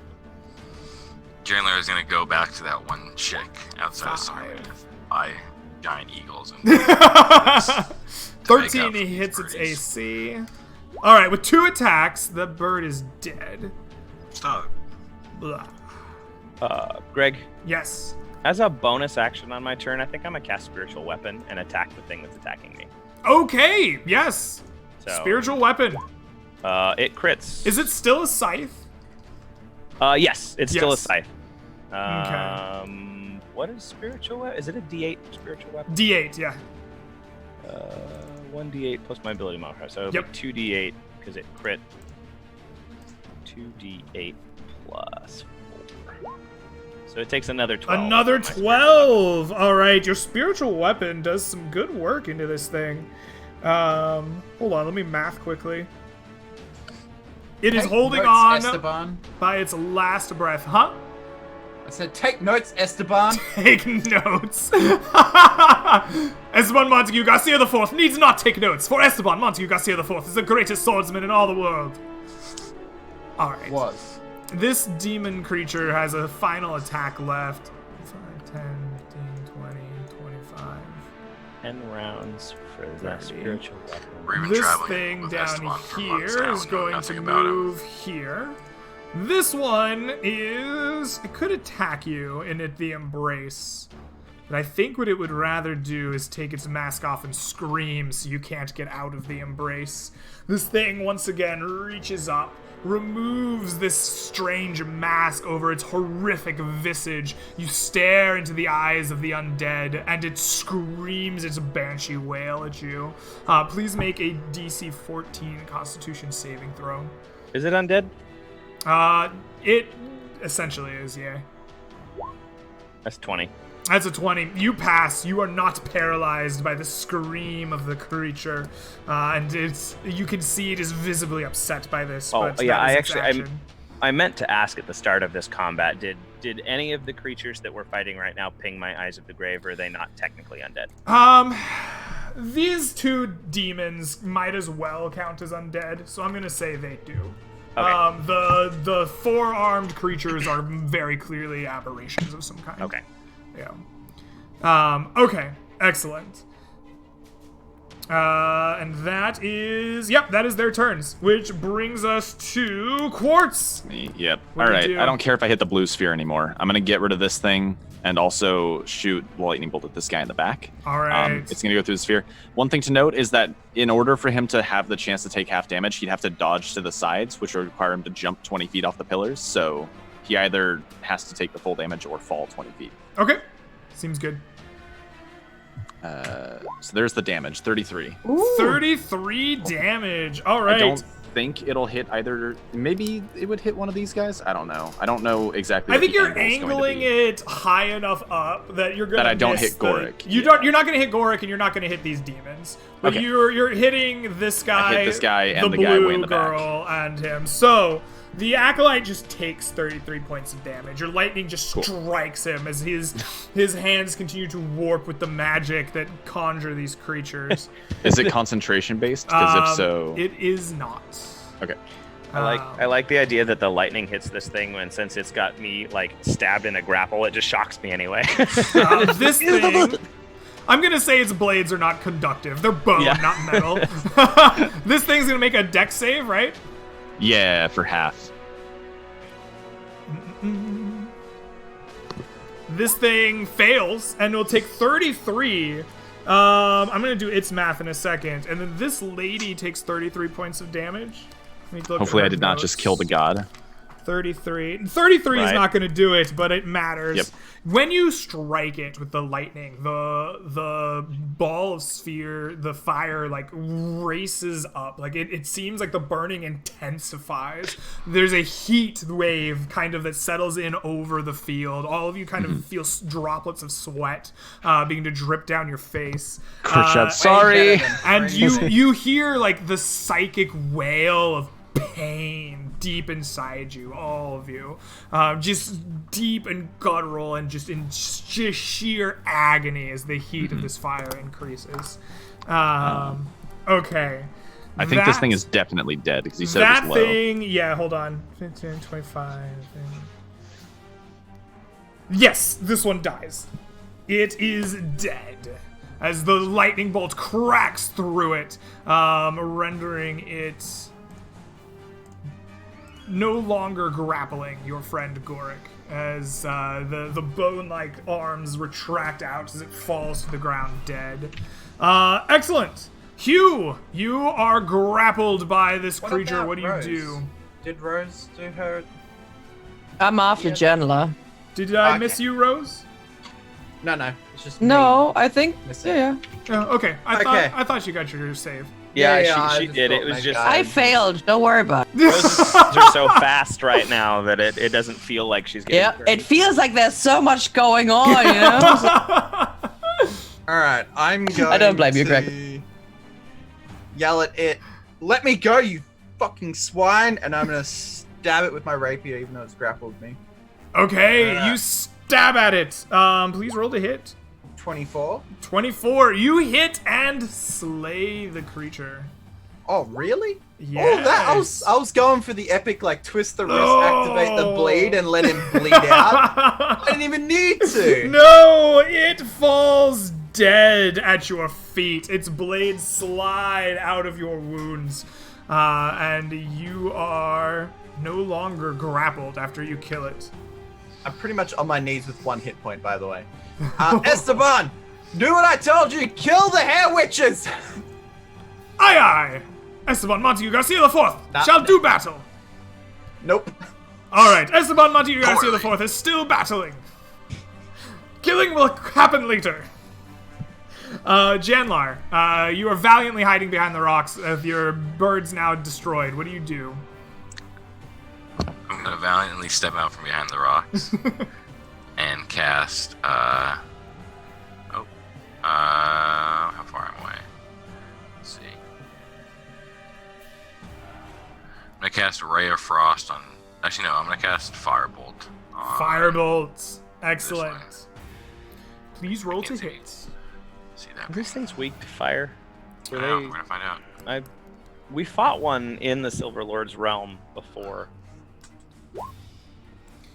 Chandler is gonna go back to that one chick outside of Sarmanath. By giant eagles. And 13 hits its AC. Alright, with 2 attacks, the bird is dead. Stop. Blah. Greg? Yes. As a bonus action on my turn, I think I'm gonna cast Spiritual Weapon and attack the thing that's attacking me. Okay, yes. So, Spiritual Weapon. It crits. Is it still a scythe? Yes, it's still a scythe. Okay. What is Spiritual Weapon? Is it a D8 Spiritual Weapon? D8, yeah. 1d8 plus my ability modifier, so it'll be 2d8 because it crit. 2d8 plus 4. So it takes another 12. Another 12! Alright, your spiritual weapon does some good work into this thing. Hold on, let me math quickly. It is holding on Esteban. by its last breath. Huh? I said, take notes, Esteban. Take notes. Esteban Montague Garcia IV needs not take notes, for Esteban Montague Garcia IV is the greatest swordsman in all the world. Alright. Was. This demon creature has a final attack left. 5, 10, 15, 20, 25. 10 rounds for the spiritual weapon. We're even This traveling thing with down Esteban for here months now is and know going to nothing about him. move here. This one is... It could attack you and hit the embrace. But I think what it would rather do is take its mask off and scream so you can't get out of the embrace. This thing once again reaches up, removes this strange mask over its horrific visage. You stare into the eyes of the undead, and it screams its banshee wail at you. Please make a DC 14 Constitution saving throw. Is it undead? It essentially is, yeah. That's 20. That's a 20. You pass. You are not paralyzed by the scream of the creature, and you can see it is visibly upset by this. Oh, but yeah, that is its action. I meant to ask at the start of this combat, did any of the creatures that we're fighting right now ping my Eyes of the Grave, or are they not technically undead? These two demons might as well count as undead, so I'm gonna say they do. Okay. The four-armed creatures are very clearly aberrations of some kind. Okay. Yeah. Okay. Excellent. And that is their turns, which brings us to Quartz. Yep. What All do you right. do? I don't care if I hit the blue sphere anymore. I'm gonna get rid of this thing and also shoot the lightning bolt at this guy in the back. All right. It's gonna go through the sphere. One thing to note is that in order for him to have the chance to take half damage, he'd have to dodge to the sides, which would require him to jump 20 feet off the pillars. So he either has to take the full damage or fall 20 feet. Okay. Seems good. So there's the damage, 33. Ooh. 33 damage. All right. I don't think it'll hit either. Maybe it would hit one of these guys. I don't know. I don't know exactly. I what think the you're angle's going to angling be. it high enough up that you're gonna That I don't miss hit Gorik. You're not gonna hit Gorik, and you're not gonna hit these demons. But Okay. you're hitting this guy. I hit this guy and the blue guy way in the back. girl and him. So the acolyte just takes 33 points of damage. Your lightning just strikes him as his hands continue to warp with the magic that conjure these creatures. Is it concentration based? Because if so, it is not. okay. I like the idea that the lightning hits this thing when, since it's got me like stabbed in a grapple, it just shocks me anyway. This thing, I'm gonna say its blades are not conductive. They're bone, Yeah. not metal. This thing's gonna make a dex save, right? Yeah, for half. This thing fails and will take 33. I'm gonna do its math in a second, and then this lady takes 33 points of damage. Let me look at Hopefully, her I did not just notes. kill the god. 33. 33 is Right. not going to do it, but it matters. Yep. When you strike it with the lightning, the ball of sphere, the fire, like, races up. Like, it seems like the burning intensifies. There's a heat wave kind of that settles in over the field. All of you kind of feel droplets of sweat beginning to drip down your face. Khrushchev, sorry. And you hear, like, the psychic wail of pain deep inside you, all of you, just deep and guttural and just in just sheer agony as the heat of this fire increases. Okay. I think this thing is definitely dead because you said it that was low. thing, yeah, hold on. 15, 25. Yes, this one dies. It is dead as the lightning bolt cracks through it, rendering it no longer grappling your friend Gorik, as the bone-like arms retract out as it falls to the ground dead. Excellent! Hugh, you are grappled by this What creature. about What do you Rose? do? Did Rose do her? I'm after Yeah. Janela. Did I Okay. miss you, Rose? No, it's just No, I think. Missing. Yeah. Okay. Okay. I thought you got your save. Yeah, I she just did. thought It was maybe just I failed. Don't worry about it. Roses are so fast right now that it doesn't feel like she's getting. Yeah, hurt. it feels like there's so much going on, you know? All right, I'm going. I don't blame you, to Greg. Yell at it. Let me go, you fucking swine! And I'm gonna stab it with my rapier, even though it's grappled me. Okay, you stab at it. Please roll to hit. 24. 24. You hit and slay the creature. Oh, really? Yes. Oh, that I was going for the epic, like twist the wrist, activate the bleed, and let him bleed out. I didn't even need to. No, it falls dead at your feet. Its blades slide out of your wounds, and you are no longer grappled after you kill it. I'm pretty much on my knees with 1 hit point, by the way. Esteban, do what I told you. Kill the hair witches. Aye, aye. Esteban Montague Garcia IV shall do battle. Nope. All right, Esteban Montague Garcia IV is still battling. Killing will happen later. Janlar, you are valiantly hiding behind the rocks with your birds now destroyed. What do you do? I'm gonna valiantly step out from behind the rocks and cast. How far am I away? Let's see. I'm gonna cast Ray of Frost on. Actually, no. I'm gonna cast Firebolt. Firebolt. Excellent. Please roll to hit. See that? Are these things weak to fire? We're gonna find out. We fought one in the Silver Lord's realm before.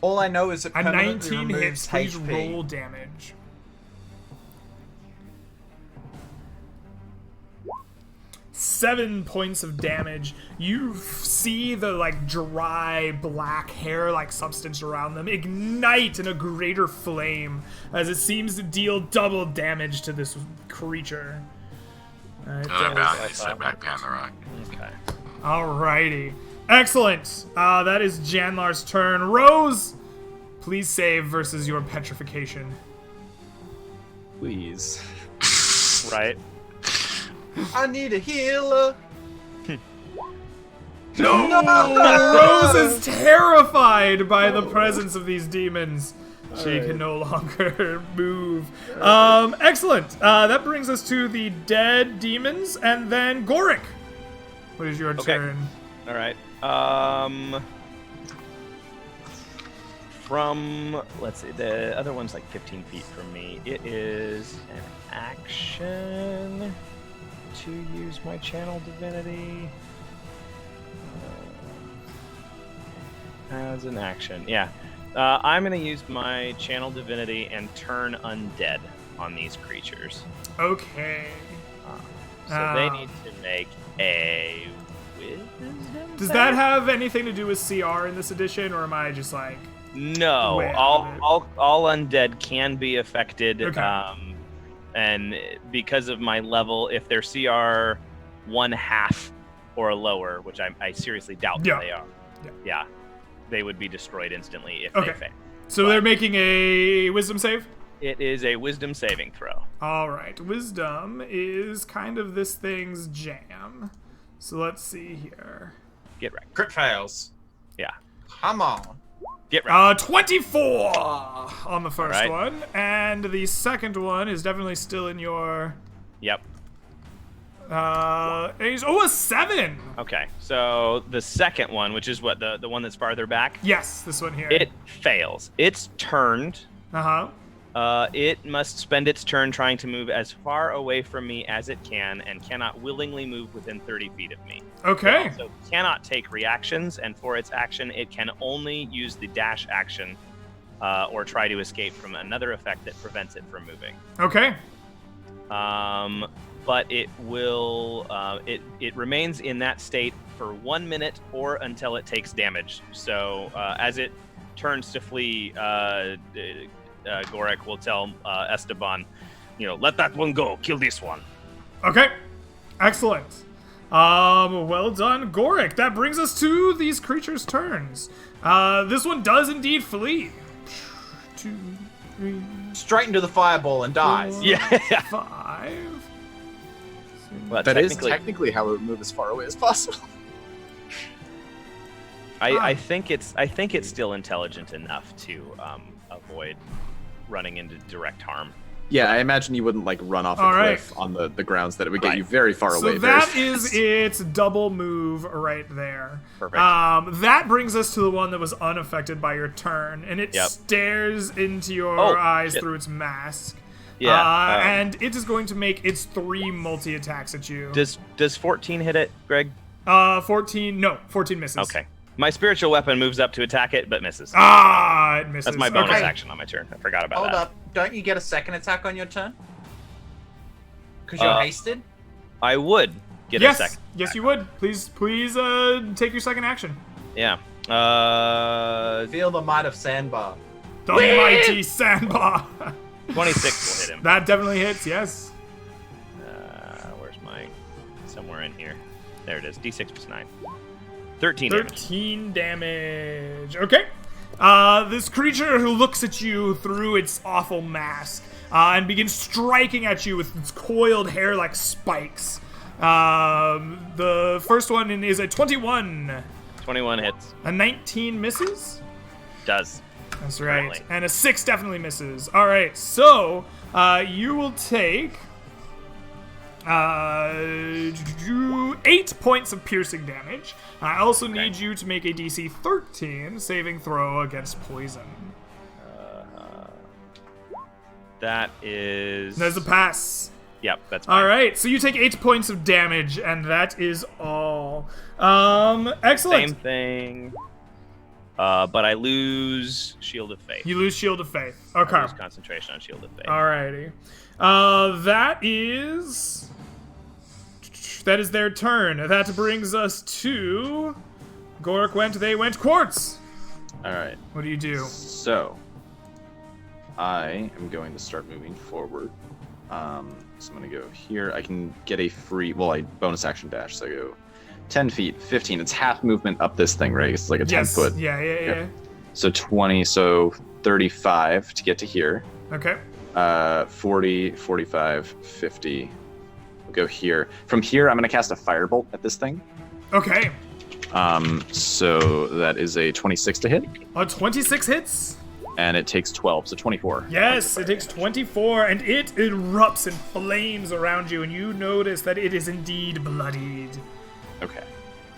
All I know is it A permanently 19 hits. removes Please HP. roll damage. 7 points of damage. You see the dry black hair substance around them ignite in a greater flame as it seems to deal double damage to this creature. Valiantly step back behind the rock. Okay. Alrighty. Excellent. That is Janlar's turn. Rose, please save versus your petrification. Please. Right. I need a healer. No! Rose is terrified by the presence of these demons. She can no longer move. Excellent. That brings us to the dead demons, and then Goric. What is your turn? All right. From, let's see, the other one's 15 feet from me. It is an action to use my channel divinity. As an action, yeah. I'm going to use my channel divinity and turn undead on these creatures. Okay. So they need to make a wisdom. Does that have anything to do with CR in this edition, or am I just No, way out all of it? all undead can be affected, Okay. And because of my level, if they're CR 1/2 or lower, which I seriously doubt that they are, yeah, they would be destroyed instantly if they fail. So they're making a wisdom save? It is a wisdom saving throw. All right. Wisdom is kind of this thing's jam. So let's see here. Get right. Crit fails. Yeah. Come on. Get right. 24 on the first All right. one. And the second one is definitely still in your... Yep. a 7. Okay. So the second one, which is what, the one that's farther back? Yes, this one here. It fails. It's turned. Uh-huh. It must spend its turn trying to move as far away from me as it can and cannot willingly move within 30 feet of me. Okay. It also cannot take reactions, and for its action, it can only use the dash action or try to escape from another effect that prevents it from moving. Okay. But it will, it remains in that state for 1 minute or until it takes damage. So as it turns to flee, Goric will tell Esteban, let that one go. Kill this one. Okay. Excellent. Well done, Goric. That brings us to these creatures' turns. This one does indeed flee. 2, 3, Straight into the fireball and dies. 4, Yeah. 5. Well, That is technically how it would move as far away as possible. I think it's still intelligent enough to avoid running into direct harm. Yeah, I imagine you wouldn't run off a All cliff on the grounds that it would get you very far So away. that very is fast. its double move right there. Perfect. That brings us to the one that was unaffected by your turn, and it stares into your eyes through its mask. Yeah. And it is going to make its 3 multi-attacks at you. Does 14 hit it, Greg? 14 misses. Okay. My spiritual weapon moves up to attack it, but misses. It misses. That's my bonus Okay. action on my turn. I forgot about Hold that. up. Don't you get a second attack on your turn? Because you're hasted? I would get a second. Yes, you would. Please, take your second action. Yeah. Feel the might of Sandbar. The mighty sandbar. 26 will hit him. That definitely hits, yes. Where's my... Somewhere in here. There it is. D6 plus 9. 13 damage. 13 damage. Okay. This creature who looks at you through its awful mask and begins striking at you with its coiled hair like spikes. The first one is a 21. 21 hits. A 19 misses? Does. That's right. Apparently. And a 6 definitely misses. All right, so you will take 8 points of piercing damage. I also need you to make a DC 13 saving throw against poison. That is... There's a pass. Yep, that's fine. All right, so you take 8 points of damage, and that is all. Excellent. Same thing. But I lose Shield of Faith. You lose Shield of Faith. Okay. I lose concentration on Shield of Faith. Alrighty. That is their turn. That brings us to... Gorik went, they went, Quartz. All right. What do you do? So, I am going to start moving forward. So I'm going to go here. I can get a free... Well, I bonus action dash, so I go 10 feet, 15. It's half movement up this thing, right? It's like a 10 foot. Yeah. So 20, so 35 to get to here. Okay. 40, 45, 50. We'll go here. From here, I'm going to cast a firebolt at this thing. Okay. So that is a 26 to hit. 26 hits? And it takes 12, so 24. Yes, it takes 24, and it erupts and flames around you, and you notice that it is indeed bloodied. Okay.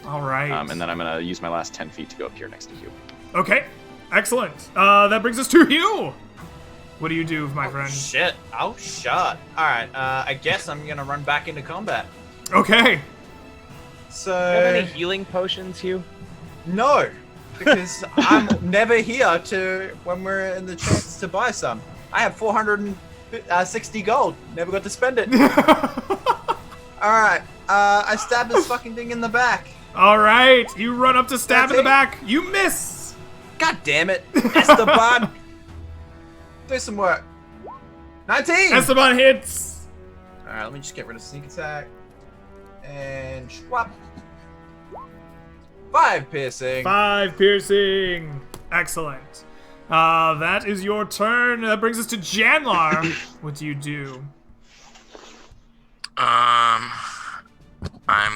All right. And then I'm going to use my last 10 feet to go up here next to Hugh. Okay, excellent. That brings us to Hugh. What do you do, my friend? Shit. Oh, shut. Alright, I guess I'm gonna run back into combat. Okay. So... Do you have any healing potions, Hugh? No, because I'm never here when we're in the chance to buy some. I have 460 gold. Never got to spend it. Alright, I stab this fucking thing in the back. All right, you run up to stab in the 13. back. You miss. God damn it. Esteban. Do some work. 19! Esteban hits. Alright, let me just get rid of sneak attack. And swap. 5 piercing. 5 piercing. Excellent. That is your turn. That brings us to Janlar. What do you do? I'm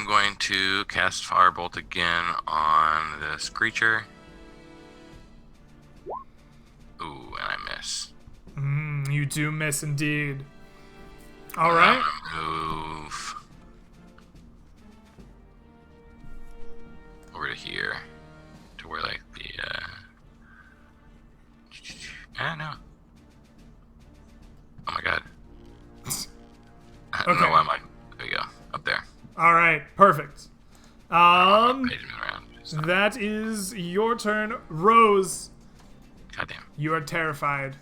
going to cast Firebolt again on this creature. Ooh, and I miss. You do miss indeed. All right. Move over to here, to where like the I don't know. Oh my god. I don't know why I'm like, there you go, up there. All right. Perfect. Page me around. So, That is your turn, Rose. goddamn. You are terrified.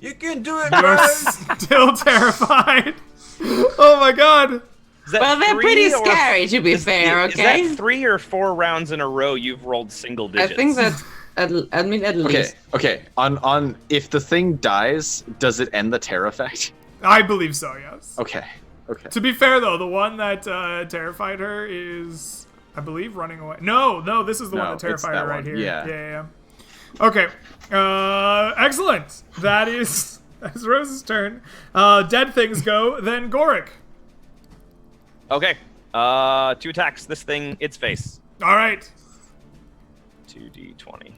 You can do it, You are Rose! still terrified. Oh my god. Is that Well, they're 3 pretty or- scary, to be fair, Is okay? that 3 or 4 rounds in a row you've rolled single I digits? think that's, at least. Okay. On if the thing dies, does it end the terror effect? I believe so, yes. Okay. To be fair, though, the one that terrified her is, I believe, running away. No, this is the one No, that terrified it's her that right one. here. Yeah. Okay. Excellent. That's Rose's turn. Dead things go, then Gorik. Okay. 2 attacks. This thing, its face. All right. 2d20.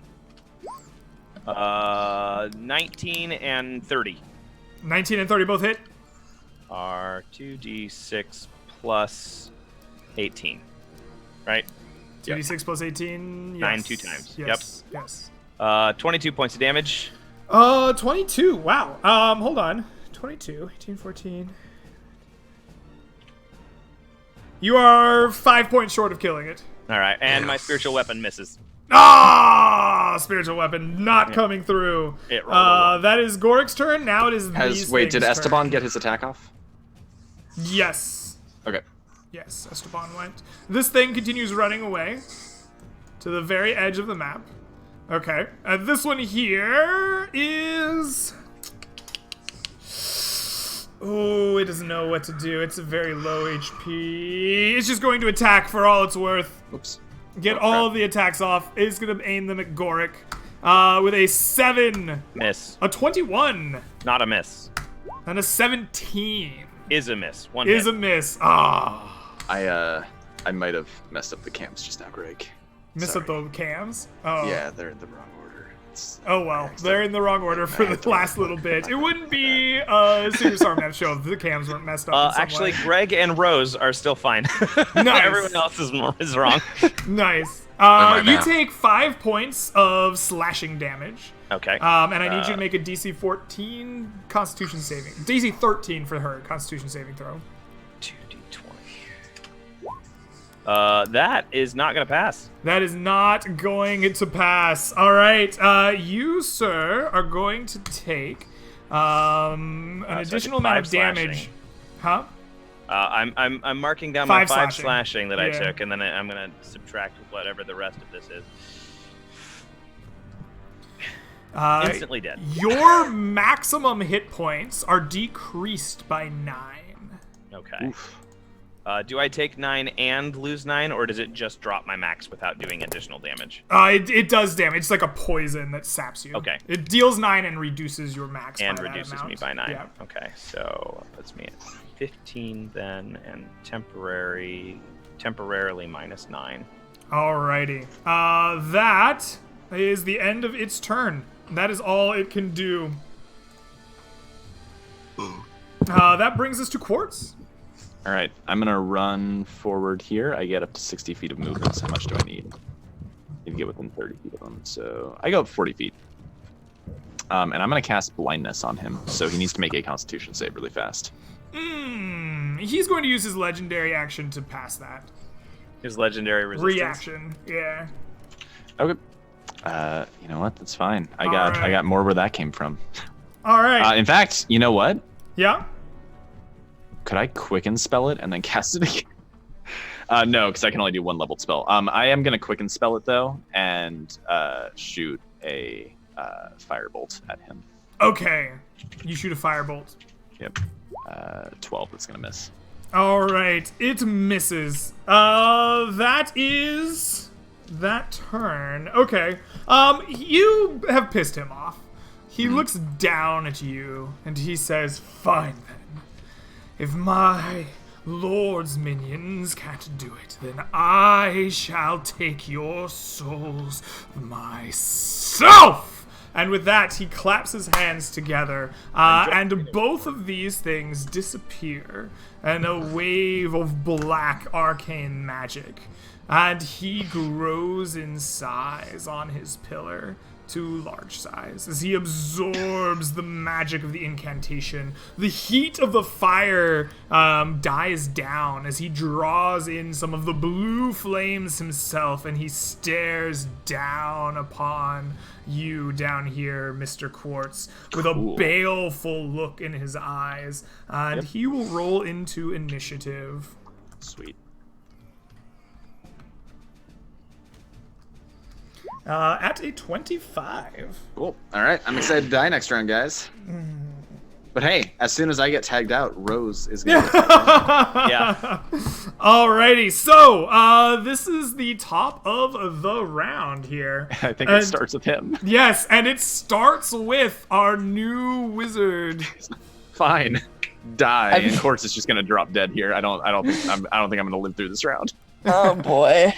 19 and 30 19 and 30 both hit. are 2d6 plus 18. Right? 2d6 plus 18. Yes. 9 2 times. Yes. Yes. 22 points of damage. 22. Wow. Hold on. 22, 18, 14. You are 5 points short of killing it. All right, and my spiritual weapon misses. Spiritual weapon not coming through. It rolled a one. That is Gorik's turn. Now it is these Wait, did things' Esteban turn. get his attack off? Yes. Okay. Yes, Esteban went. This thing continues running away to the very edge of the map. Okay. This one here is... Oh, it doesn't know what to do. It's a very low HP. It's just going to attack for all it's worth. Oops. Get all of the attacks off. It's going to aim them at Goric with a 7. Miss. A 21. Not a miss. And a 17. Is a miss. One Is hit. a miss. Ah. I might have messed up the cams just now, Greg. Miss up the cams? Oh. Yeah, they're in the wrong order. Oh well, they're in the wrong order for the last little bit. It wouldn't be a Super Sarmanath show if the cams weren't messed up. In some Actually, way. Greg and Rose are still fine. Nice. Everyone else is wrong. Nice. am I You now? take 5 points of slashing damage. Okay. And I need you to make a DC 14 Constitution saving. DC 13 for her Constitution saving throw. 2d20. That is not gonna pass. That is not going to pass. All right, you, sir, are going to take an So I additional did amount of 5 damage. slashing. Huh? I'm marking down 5 my 5 slashing. slashing that I Yeah. took, and then I'm gonna subtract whatever the rest of this is. Instantly dead. Your maximum hit points are decreased by 9. Okay. Oof. Do I take 9 and lose 9, or does it just drop my max without doing additional damage? It does damage. It's like a poison that saps you. Okay. It deals 9 and reduces your max And by that reduces amount. me by 9. Yeah. Okay, so that puts me at 15 then, and temporarily minus 9. Alrighty. That is the end of its turn. That is all it can do. That brings us to Quartz. All right, I'm gonna run forward here. I get up to 60 feet of movement. So how much do I need? Need to get within 30 feet of him. So I go up 40 feet. And I'm gonna cast blindness on him. So he needs to make a Constitution save really fast. He's going to use his legendary action to pass that. His legendary resistance. Reaction. Yeah. Okay. You know what? That's fine. I Alright. got more where that came from. Alright. In fact, you know what? Yeah. Could I quicken spell it and then cast it again? No, because I can only do 1 leveled spell. I am gonna quicken spell it though, and shoot a firebolt at him. Okay. You shoot a firebolt. Yep. 12. That's gonna miss. All right, it misses. That is that turn. Okay. You have pissed him off. He looks down at you and he says, "Fine then. If my lord's minions can't do it, then I shall take your souls myself." And with that, he claps his hands together, and both of these things disappear in a wave of black arcane magic. And he grows in size on his pillar to large size as he absorbs the magic of the incantation. The heat of the fire dies down as he draws in some of the blue flames himself, and he stares down upon you down here, Mr. Quartz, with a baleful look in his eyes, and he will roll into initiative. Sweet. At a 25. Cool. All right. I'm excited to die next round, guys. But hey, as soon as I get tagged out, Rose is gonna get tagged out. Yeah. Alrighty, so this is the top of the round here. I think And- it starts with him. Yes, and it starts with our new wizard. Fine. Die. And Quartz is just gonna drop dead here. I don't think I'm gonna live through this round. Oh boy.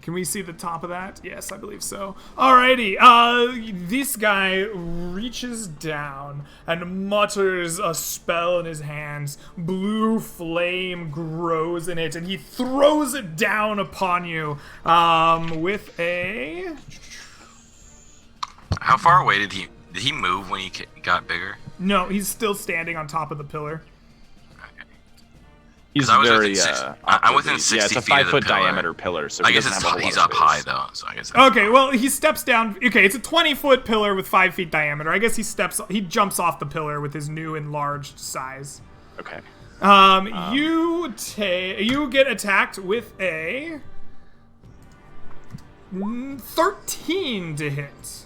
Can we see the top of that? Yes, I believe so. Alrighty, this guy reaches down and mutters a spell in his hands. Blue flame grows in it, and he throws it down upon you with a... How far away did he move when he got bigger? No, he's still standing on top of the pillar. He's I was very. within I'm within 60 yeah, it's a feet of the 5-foot pillar. diameter pillar, so I he guess doesn't have a whole he's lot up of high space. though, so I guess. Okay, well, he steps down. Okay, it's a 20-foot pillar with 5 feet diameter. I guess he jumps off the pillar with his new enlarged size. Okay. You get attacked with a 13 to hit.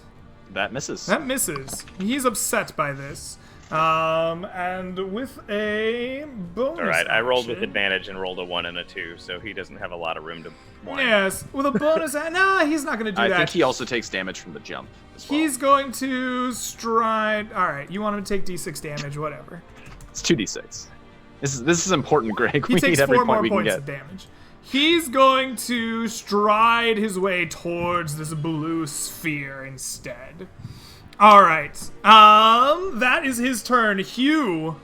That misses. That misses. He's upset by this. And with a bonus. All right, I rolled with action- advantage and rolled a 1 and a 2, so he doesn't have a lot of room to whine. Yes, with a bonus. Nah, he's not going to do I that. think he also takes damage from the jump as well. He's going to stride. All right, you want him to take D6 damage, whatever. It's 2d6. This is important, Greg. He We takes need every 4 point more we can points get. of damage. He's going to stride his way towards this blue sphere instead. All right. That is his turn. Hugh,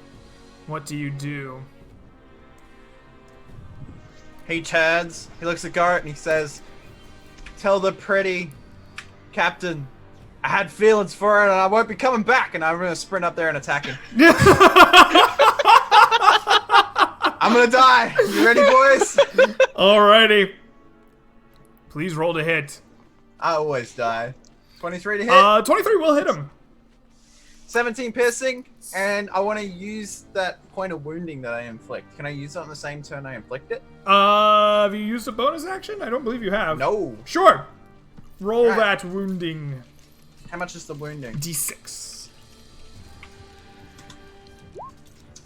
what do you do? He turns, he looks at Garrett, and he says, "Tell the pretty captain I had feelings for her, and I won't be coming back." And I'm gonna sprint up there and attack him. I'm gonna die. You ready, boys? Alrighty. Please roll to hit. I always die. 23 to hit. 23 will hit him. 17 piercing, and I want to use that point of wounding that I inflict. Can I use it on the same turn I inflict it? Have you used a bonus action? I don't believe you have. No. Sure. Roll Alright. that wounding. How much is the wounding? D6.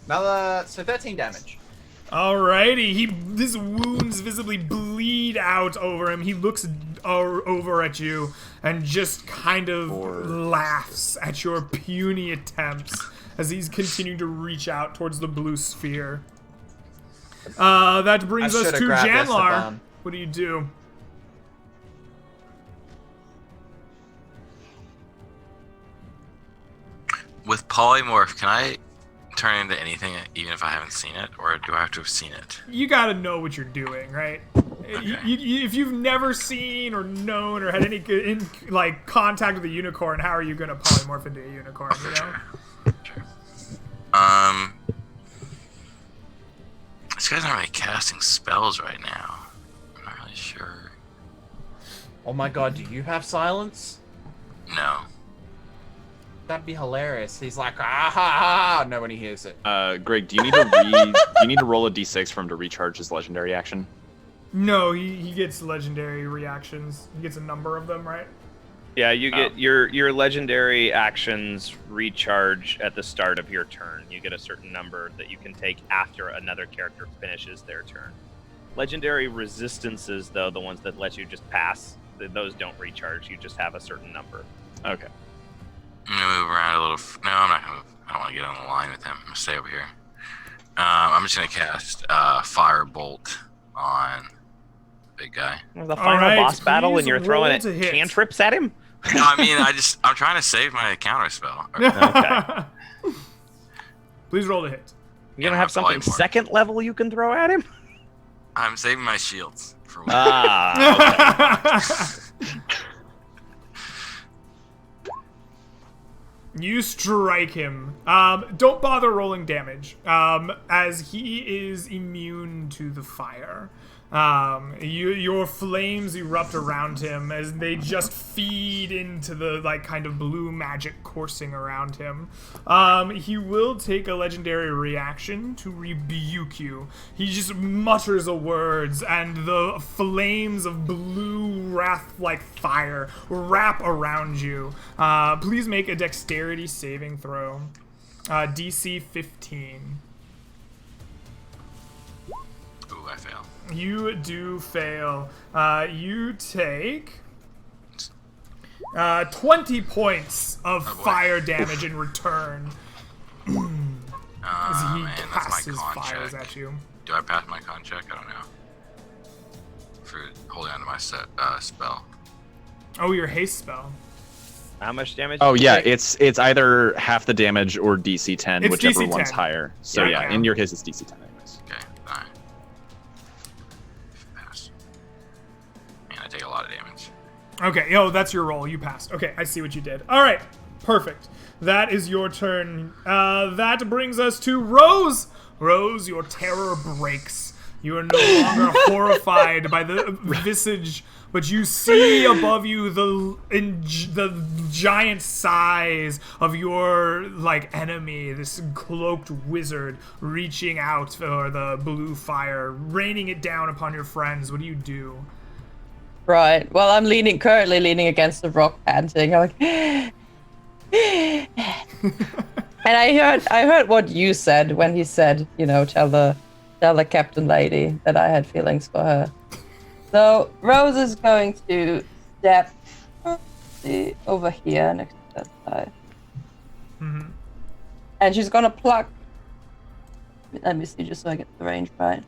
So 13 damage. Alrighty, his wounds visibly bleed out over him. He looks over at you and just kind of laughs at your puny attempts as he's continuing to reach out towards the blue sphere. That brings I us should've to grabbed Janlar. Esteban. What do you do? With polymorph, can I turn into anything even if I haven't seen it, or do I have to have seen it? You gotta know what you're doing, right? If you've never seen or known or had any contact with a unicorn, how are you gonna polymorph into a unicorn? You know? Sure. This guy's not really casting spells right now. I'm not really sure. Oh my god, do you have silence? No. That'd be hilarious. He's like, ah ha ha, no when he hears it. Greg, do you need to roll a d6 for him to recharge his legendary action? No, he gets legendary reactions. He gets a number of them, right? Yeah, you get your legendary actions recharge at the start of your turn. You get a certain number that you can take after another character finishes their turn. Legendary resistances, though, the ones that let you just pass, those don't recharge. You just have a certain number. Okay. I'm gonna move around a little. No, I'm not gonna move. I don't want to get on the line with him. I'm gonna stay over here. I'm just gonna cast Firebolt on the big guy. The final right, boss battle, please and you're throwing roll to hit. cantrips at him? No, I mean, I'm trying to save my counter spell. Okay. Please roll to hit. You gonna have something polymorph. second level you can throw at him? I'm saving my shields for when. You strike him. Don't bother rolling damage, as he is immune to the fire. Your flames erupt around him as they just feed into the kind of blue magic coursing around him. He will take a legendary reaction to rebuke you. He just mutters the words, and the flames of blue wrath-like fire wrap around you. Please make a dexterity saving throw. DC 15. Ooh, I fail. You do fail. You take 20 points of boy. fire damage in return as he Man, that's casts my his con fires check. at you. Do I pass my con check? I don't know. For holding onto my spell. Oh, your haste spell. How much damage? Oh did you yeah, take? it's either half the damage or DC 10, It's whichever DC 10. one's higher. So Yeah, yeah, yeah. in your case it's DC 10 anyways. Okay, alright. Pass. Man, I take a lot of damage. Okay, that's your roll. You passed. Okay, I see what you did. All right. Perfect. That is your turn. That brings us to Rose. Rose, your terror breaks. You are no longer horrified by the visage, but you see above you the giant size of your enemy, this cloaked wizard reaching out for the blue fire, raining it down upon your friends. What do you do? Right. Well, I'm currently leaning against the rock, panting. I'm like, and I heard what you said when he said, tell the captain lady that I had feelings for her. So Rose is going to step over here next to that side. Mm-hmm. And she's gonna pluck. Let me see, just so I get the range right.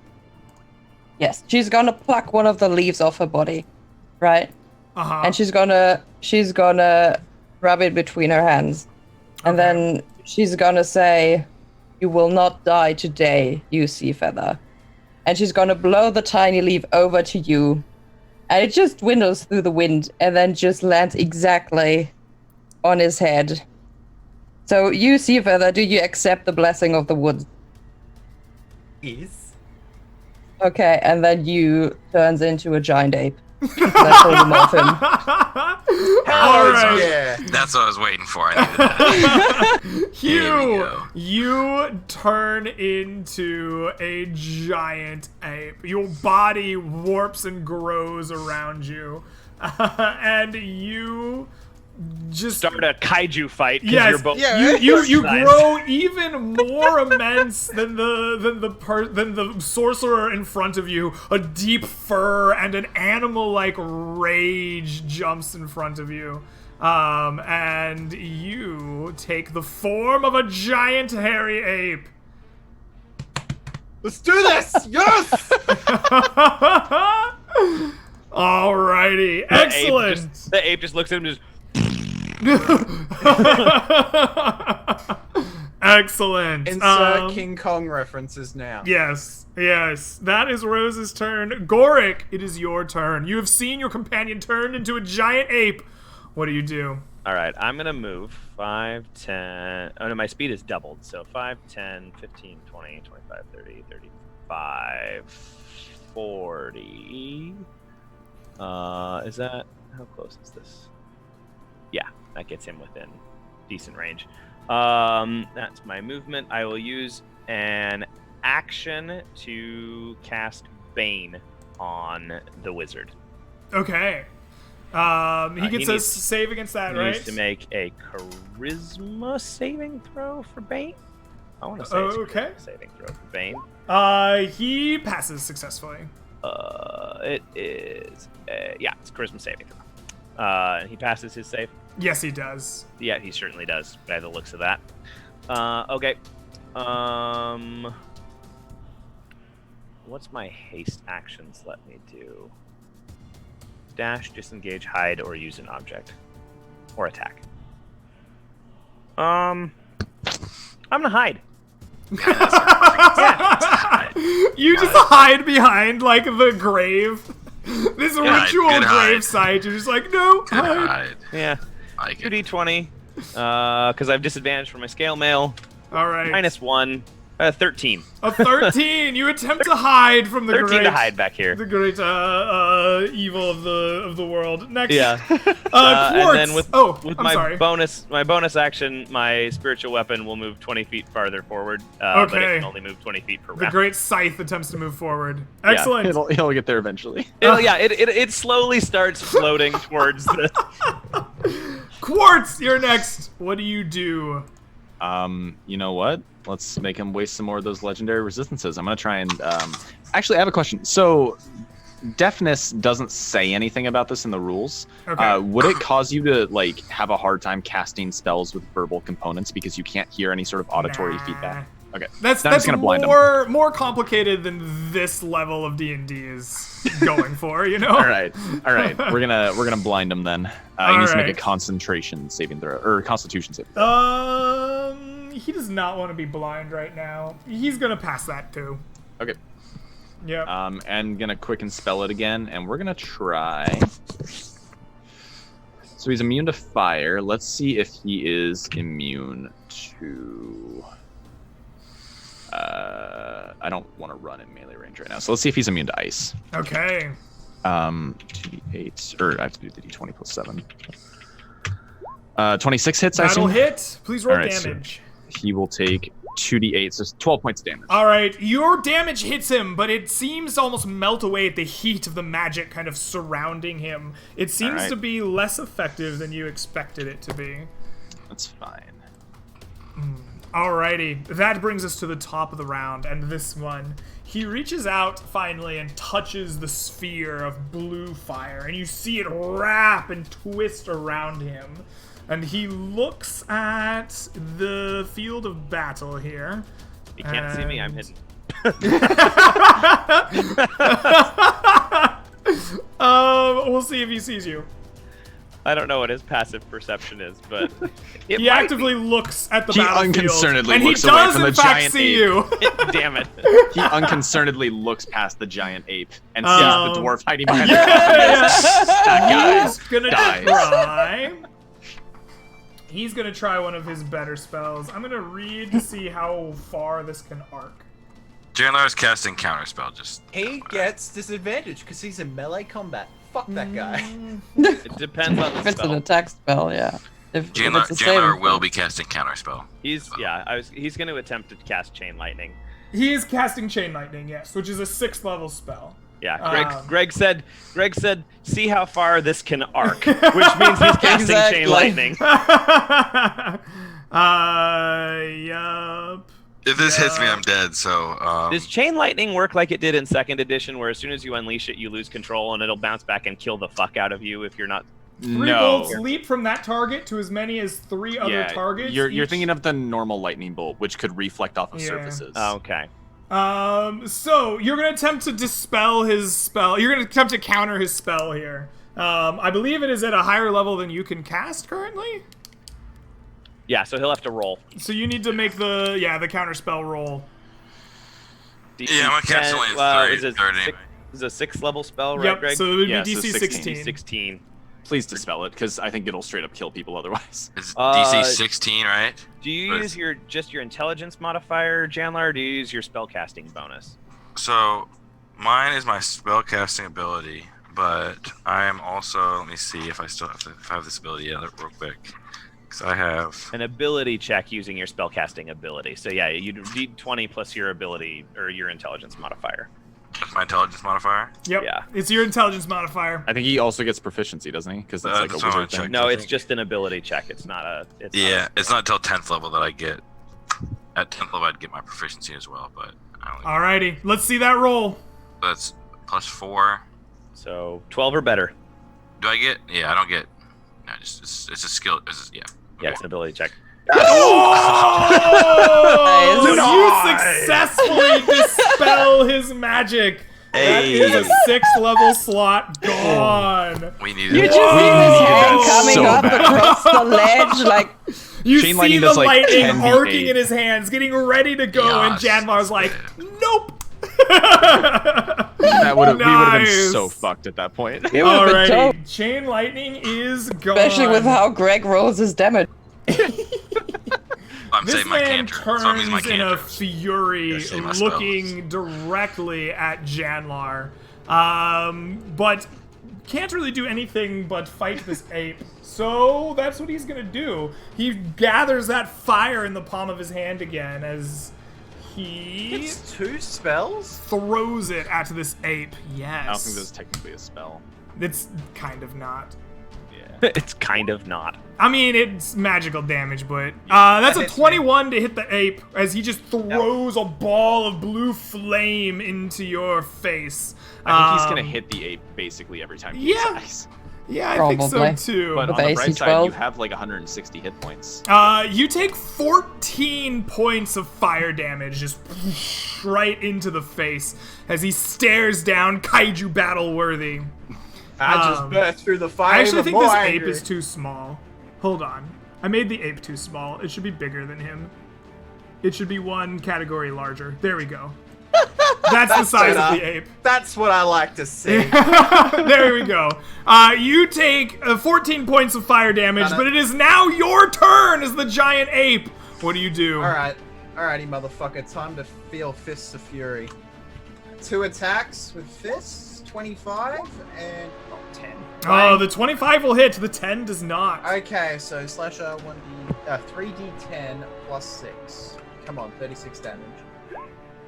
Yes, she's gonna pluck one of the leaves off her body, right? Uh-huh. And she's gonna rub it between her hands, and then she's gonna say, "You will not die today, you sea feather." And she's gonna blow the tiny leaf over to you, and it just winnows through the wind and then just lands exactly on his head. So you, sea feather, do you accept the blessing of the woods? Yes. Okay, and then you turns into a giant ape. I told him off him. All right. Yeah. That's what I was waiting for. I needed that. You turn into a giant ape. Your body warps and grows around you, and you just Start a kaiju fight. Yes, You're both you grow even more immense than the sorcerer in front of you. A deep fur and an animal-like rage jumps in front of you, and you take the form of a giant hairy ape. Let's do this! Yes! Alrighty, excellent. The ape just looks at him and just. Excellent. Insert King Kong references now. Yes. That is Rose's turn. Goric, it is your turn. You have seen your companion turned into a giant ape. What do you do? All right, I'm going to move 5, 10. Oh, no, my speed is doubled. So 5, 10, 15, 20, 25, 30, 35, 40. Is that. How close is this? Yeah, that gets him within decent range. That's my movement. I will use an action to cast Bane on the wizard. Okay. He gets a save against that, right? He needs to make a charisma saving throw for Bane. I want to say okay. Saving throw for Bane. He passes successfully. It is it's charisma saving throw. He passes his save. Yes, he does. Yeah, he certainly does, by the looks of that. Okay. What's my haste actions let me do? Dash, disengage, hide, or use an object. Or attack. I'm gonna hide. You just hide behind, the grave. This ritual grave site. You're just like, no, hide. Yeah. 2d20. Because I have disadvantage for my scale mail. All right. -1. 13. A 13. You attempt to hide from the 13 to hide back here. The great evil of the world. Next. Yeah. Quartz. And then with my bonus action, my spiritual weapon will move 20 feet farther forward. But it can only move 20 feet per round. The great scythe attempts to move forward. Excellent. Yeah, it'll get there eventually. It slowly starts floating towards the. Quartz, you're next. What do you do? You know what? Let's make him waste some more of those legendary resistances. I'm gonna try and actually, I have a question. So, deafness doesn't say anything about this in the rules. Okay. Would it cause you to have a hard time casting spells with verbal components because you can't hear any sort of auditory feedback? Okay. That's gonna blind more complicated than this level of D&D is going for, you know? All right. We're gonna blind him then. He needs to make a concentration saving throw or constitution saving throw. He does not want to be blind right now. He's gonna pass that too. Okay. Yeah. And gonna quicken spell it again, and we're gonna try. So he's immune to fire. Let's see if he is immune to... I don't want to run in melee range right now. So let's see if he's immune to ice. Okay. 2d8, or I have to do the d20 plus 7. 26 hits, That'll I assume? hit. Please roll Alright, damage. So he will take 2d8, so 12 points of damage. All right, your damage hits him, but it seems to almost melt away at the heat of the magic kind of surrounding him. It seems Alright. to be less effective than you expected it to be. That's fine. Alrighty, that brings us to the top of the round, and this one. He reaches out finally and touches the sphere of blue fire, and you see it wrap and twist around him. And he looks at the field of battle here. You can't see me, I'm hidden. We'll see if he sees you. I don't know what his passive perception is, but it He might actively looks at the He battlefield, unconcernedly and he looks away does from in the fact giant see ape. you. be. Damn it. He unconcernedly looks past the giant ape and sees the dwarf hiding behind He's gonna dies. try. He's gonna try one of his better spells. I'm gonna read to see how far this can arc. Janlar is casting counterspell. Just He gets disadvantage because he's in melee combat. Fuck that guy. It depends on the If it's an spell. attack spell, yeah. If Janlar, it's a saving Janlar will throw. be casting counterspell. He's going to attempt to cast Chain Lightning. He is casting Chain Lightning, yes, which is a 6th level spell. Yeah, Greg said, see how far this can arc, which means he's casting Exactly. Chain Lightning. Yup. If this hits me, I'm dead. So Does Chain Lightning work like it did in 2nd edition, where as soon as you unleash it, you lose control and it'll bounce back and kill the fuck out of you if you're not... 3 bolts leap from that target to as many as 3 other targets. You're each. thinking of the normal lightning bolt, which could reflect off of Yeah. surfaces. Oh, okay. So you're gonna attempt to dispel his spell. You're gonna attempt to counter his spell here. I believe it is at a higher level than you can cast currently. Yeah, so he'll have to roll. So you need to make the counter spell roll. Yeah, I'm gonna cast only Is it 30. Is a 6th level spell, right, Yep. Greg? So it would Yeah, be so DC 16. 16. Please dispel it, because I think it'll straight up kill people otherwise. It's DC 16, right? Do you use your intelligence modifier, Janlar, or do you use your spellcasting bonus? So mine is my spellcasting ability, but I am also. Let me see if I still have if I have this ability. Yeah, real quick, because I have. An ability check using your spellcasting ability. So yeah, you need 20 plus your ability or your intelligence modifier. That's my intelligence modifier. Yep. Yeah. It's your intelligence modifier. I think he also gets proficiency, doesn't he? Because it's like a that's what I wizard checked. thing. No, I it's think. just an ability check. It's not a. It's not until 10th level that I get. At 10th level, I'd get my proficiency as well, but I only. Alrighty, let's see that roll. That's plus 4. So 12 or better. Do I get? Yeah, I don't get. No, just it's a skill. Yeah. Yeah, it's an ability check. Oh! Nice. You successfully dispel his magic. That is a 6th level slot gone. We need. You just Whoa. see this hand coming So up bad. across the ledge, like You Chain see lightning the does, like, lightning 10 arcing V8. in his hands, getting ready to go, and Yes. Janmar's like, nope. We would have been Nice. so fucked at that point. it would have been dope, Alrighty, chain lightning is gone. especially with how Greg rolls his damage. I'm This saving my man cantrip. So I'm using my turns in a cantrips. fury, Gotta save my looking directly at Janlar, but can't really do anything but fight this ape. So that's what he's gonna do. He gathers that fire in the palm of his hand again as he It's 2 spells? throws it at this ape. Yes. I don't think that's technically a spell. It's kind of not. Yeah. It's kind of not. I mean, it's magical damage, but that's a hits 21 to hit the ape as he just throws a ball of blue flame into your face. I think he's gonna hit the ape basically every time he yeah. dies. Yeah, I Probably. think so too. But With on the AC bright side, 12? you have like 160 hit points. You take 14 points of fire damage just right into the face as he stares down, kaiju battle worthy. I just burst through the fire. I actually even think more this angry. ape is too small. Hold on. I made the ape too small. It should be bigger than him. It should be one category larger. There we go. That's the size of the ape. That's what I like to see. There we go. You take 14 points of fire damage, but it is now your turn as the giant ape. What do you do? Alrighty, motherfucker. Time to feel Fists of Fury. 2 attacks with fists, 25 and 10. Oh, the 25 will hit. The 10 does not. Okay, so slasher 3d10 plus 6. Come on, 36 damage.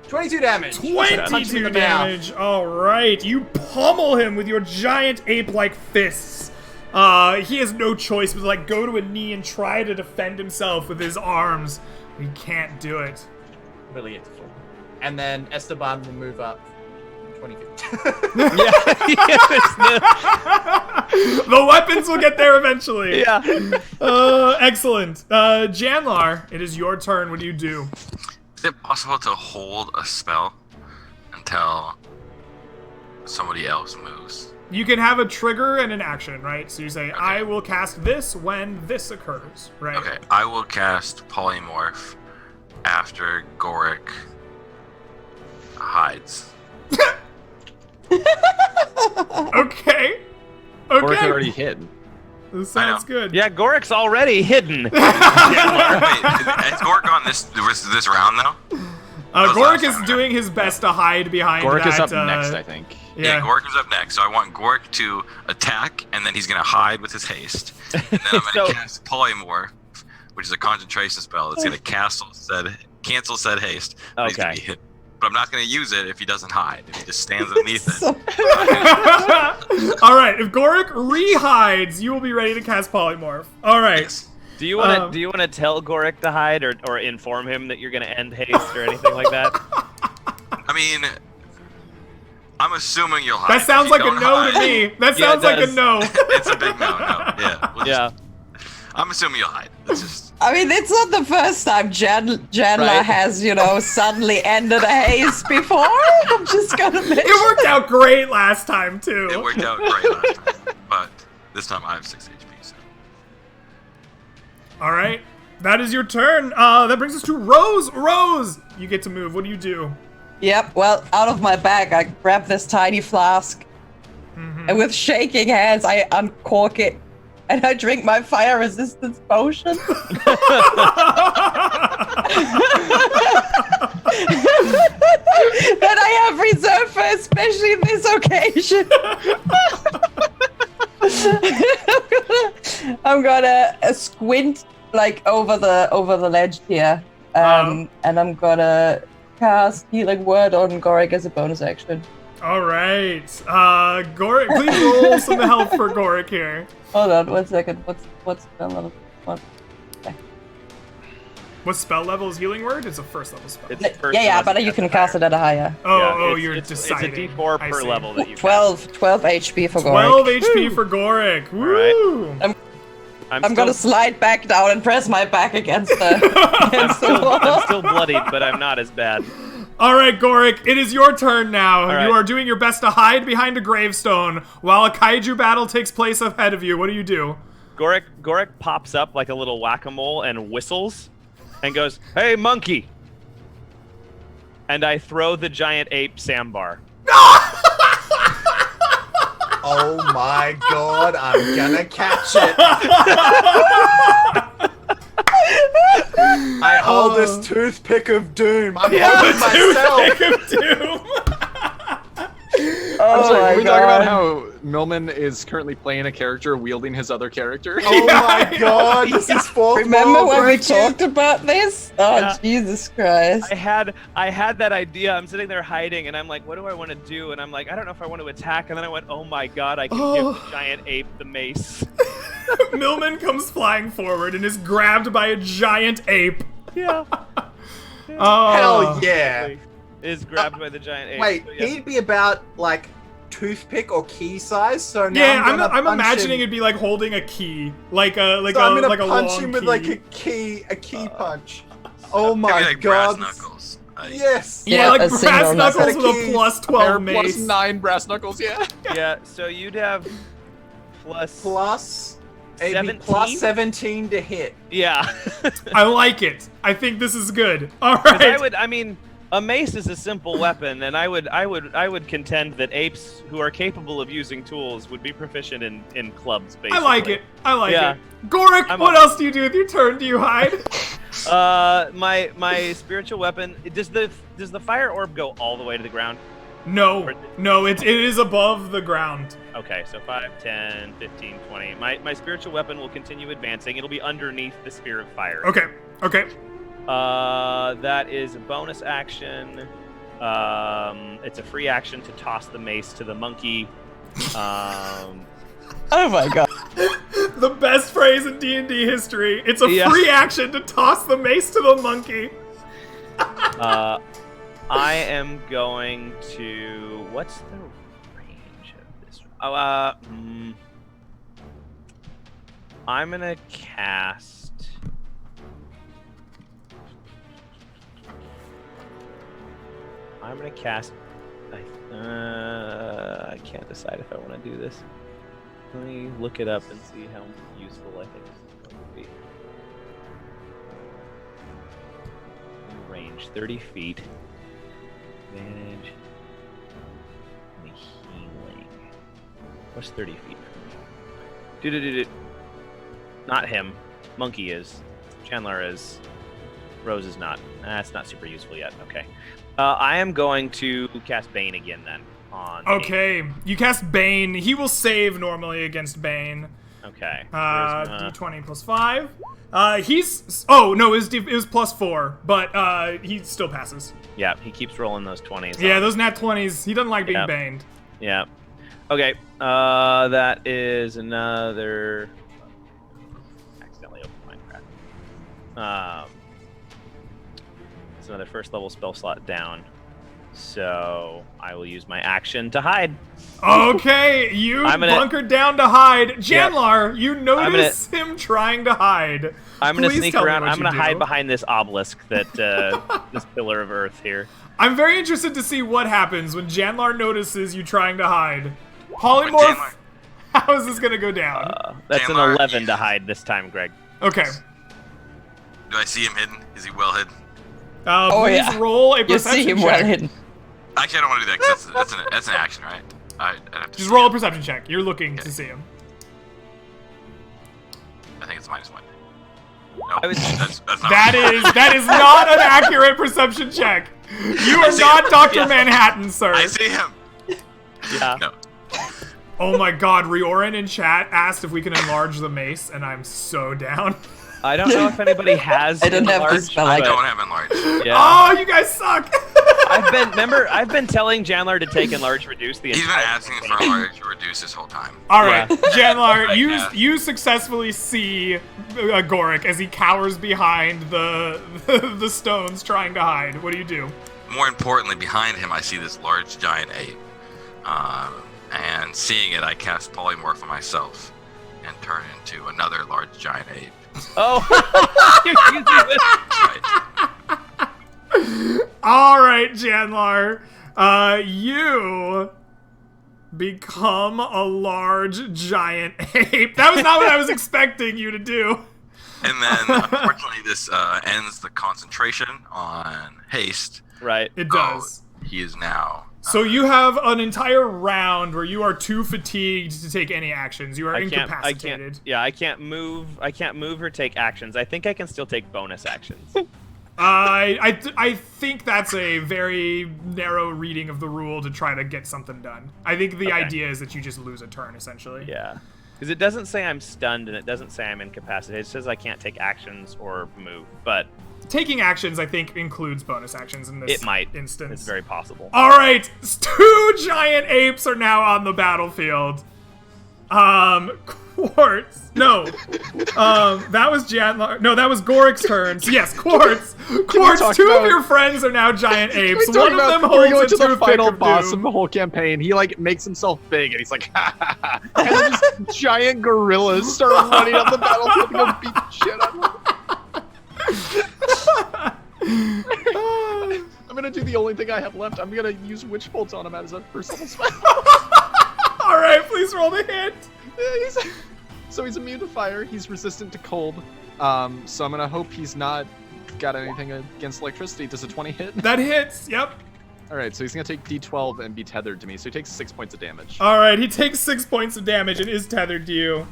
22 damage. 22 damage. All right, you pummel him with your giant ape-like fists. He has no choice but to like go to a knee and try to defend himself with his arms. He can't do it. Really beautiful. And then Esteban will move up 20 feet. The weapons will get there eventually. Yeah. Excellent. Janlar, it is your turn. What do you do? Is it possible to hold a spell until somebody else moves? You can have a trigger and an action, right? So you say, okay. I will cast this when this occurs, right? Okay, I will cast Polymorph after Goric hides. Okay. Goric had already hid. This sounds good. Yeah, Goric's already hidden. Wait, has Goric gone this round though? Goric is doing his best to hide behind Goric that. is up next, I think. Yeah, Goric is up next, so I want Goric to attack, and then he's gonna hide with his haste. And then I'm gonna cast Polymorph, which is a concentration spell. It's gonna cancel said haste. But he's gonna be hit. But I'm not gonna use it if he doesn't hide. If he just stands underneath it. All right, if Goric re-hides, you will be ready to cast Polymorph. All right. Yes. Do you want to tell Goric to hide or inform him that you're gonna end haste or anything like that? I mean, I'm assuming you'll hide. That sounds like a no to me. That sounds like a no. It's a big no. Yeah. I'm assuming you'll hide. It's just. I mean, it's not the first time Janla has, suddenly ended a haste before. I'm just gonna mention. It worked out great last time, too. It worked out great last time. But this time I have 6 HP, so. All right. That is your turn. That brings us to Rose. Rose, you get to move. What do you do? Yep, well, out of my bag, I grab this tiny flask. And with shaking hands, I uncork it. And I drink my fire resistance potion. That I have reserved for especially this occasion. I'm gonna squint like over the ledge here. And I'm gonna cast Healing Word on Goric as a bonus action. All right. Goric, please roll some help for Goric here. Hold on 1 second. What's spell level? Okay. What spell level is Healing Word? It's a first level spell. Yeah, but you can cast it at a higher. You're deciding. It's a D4 per level that you 12 HP for Goric. 12 HP for Goric. Woo! Right. I'm gonna slide back down and press my back against the wall. I'm still bloodied, but I'm not as bad. All right, Goric, it is your turn now. Right. You are doing your best to hide behind a gravestone while a kaiju battle takes place ahead of you. What do you do? Goric pops up like a little whack-a-mole and whistles and goes, "Hey, monkey!" And I throw the giant ape sandbar. Oh my god, I'm gonna catch it. I hold this toothpick of doom. I'm holding myself. Toothpick of doom. I'm sorry, can we talk about how Millman is currently playing a character wielding his other character? Oh my god, this is fourth Remember when we breaking. talked about this? Oh, Yeah. Jesus Christ. I had that idea. I'm sitting there hiding, and I'm like, what do I want to do? And I'm like, I don't know if I want to attack. And then I went, oh my god, I can give the giant ape the mace. Millman comes flying forward and is grabbed by a giant ape. Yeah. Hell yeah. Is grabbed by the giant ape. Wait, So, yeah. he'd be about like toothpick or key size. So now Yeah, I'm I'm punch imagining him. it'd be like holding a key, like a So I'm gonna punch long him with key. like a key punch. Oh Maybe my like god. brass knuckles. Yes. Yeah, Yeah, like a brass single knuckles knuckle. with a plus Pair 12 plus mace. 9 brass knuckles, yeah. Yeah, so you'd have Plus 17? plus 17 to hit. Yeah. I like it. I think this is good. All 'Cause right. A mace is a simple weapon, and I would contend that apes who are capable of using tools would be proficient in clubs. Basically, I like it. Gorik, what else do you do with your turn? Do you hide? My spiritual weapon. Does the fire orb go all the way to the ground? No, it is above the ground. Okay, so 5, 10, 15, 20. My spiritual weapon will continue advancing. It'll be underneath the sphere of fire. Okay. That is a bonus action. It's a free action to toss the mace to the monkey. Oh my god. The best phrase in D&D history. It's a free action to toss the mace to the monkey. I am going to... What's the range of this? I'm going to cast... I can't decide if I want to do this. Let me look it up and see how useful I think this is going to be. Range 30 feet. Advantage. And healing. What's 30 feet from me? Not him. Monkey is. Chandler is. Rose is not. That's not super useful yet. Okay. I am going to cast Bane again then. Okay. You cast Bane. He will save normally against Bane. Okay. D20 plus 5. He's... Oh, no, it was plus 4, but he still passes. Yeah, he keeps rolling those 20s. Yeah, those nat 20s. He doesn't like being baned. Yeah. Okay. That is another... Accidentally opened Minecraft. It's another first level spell slot down. So I will use my action to hide. Okay, you bunkered down to hide. Janlar, you notice him trying to hide. I'm going to sneak around. I'm going to hide behind this obelisk that, this pillar of earth here. I'm very interested to see what happens when Janlar notices you trying to hide. Polymorph, how is this going to go down? That's Janlar, an 11 to hide this time, Greg. Okay. Do I see him hidden? Is he well hidden? Please roll a perception check. You see him well hidden. Actually, I don't want to do that because that's an action, right? I'd have to just roll a perception check. You're looking to see him. I think it's -1. No, that's not that is not an accurate perception check. You are not Dr. Manhattan, sir. I see him. Yeah. No. Oh my god, Riorin in chat asked if we can enlarge the mace, and I'm so down. I don't know if anybody has. I don't have this spell. I don't have enlarged. Yeah. Oh, you guys suck. I've been telling Janlar to take enlarge reduce the He's been asking for enlarge to reduce this whole time. All right, Janlar, you successfully see Gorik as he cowers behind the stones trying to hide. What do you do? More importantly, behind him, I see this large giant ape. And seeing it, I cast polymorph on myself and turn into another large giant ape. Oh, right. All right, Janlar, you become a large giant ape. That was not what I was expecting you to do. And then, unfortunately, this ends the concentration on haste. Right. It does. He is now. So you have an entire round where you are too fatigued to take any actions. You are incapacitated. I can't move. I can't move or take actions. I think I can still take bonus actions. I think that's a very narrow reading of the rule to try to get something done. I think the idea is that you just lose a turn, essentially. Yeah. Because it doesn't say I'm stunned and it doesn't say I'm incapacitated. It says I can't take actions or move, but... Taking actions, I think, includes bonus actions in this instance. It's very possible. All right, 2 giant apes are now on the battlefield. Quartz. No. That was Janlar. No, that was Gorik's turn. So yes, Quartz. Quartz, 2 of your friends are now giant apes. One of them holds a the final boss doom. of the whole campaign. He like makes himself big and he's like, ha ha ha. And then just giant gorillas start running up the battlefield to go beat the shit out of them. I'm gonna do the only thing I have left. I'm gonna use Witch Bolt on him as a first level spell. Alright, please roll the hit. So he's immune to fire, he's resistant to cold. So I'm gonna hope he's not got anything against electricity. Does a 20 hit? That hits. Yep. All right, so he's gonna take D12 and be tethered to me. So he takes 6 points of damage. All right, he takes 6 points of damage and is tethered to you.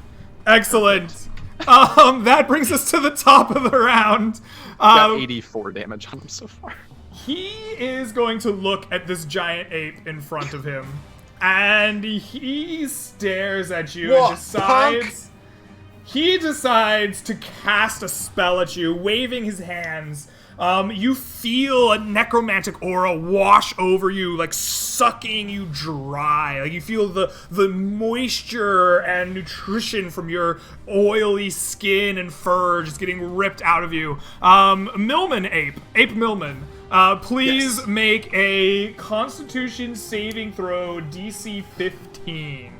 Excellent. That brings us to the top of the round. Got 84 damage on him so far. He is going to look at this giant ape in front of him, and he stares at you and decides. He decides to cast a spell at you, waving his hands. You feel a necromantic aura wash over you, like sucking you dry. Like you feel the moisture and nutrition from your oily skin and fur just getting ripped out of you. Millman Ape Millman, please make a Constitution saving throw, DC 15.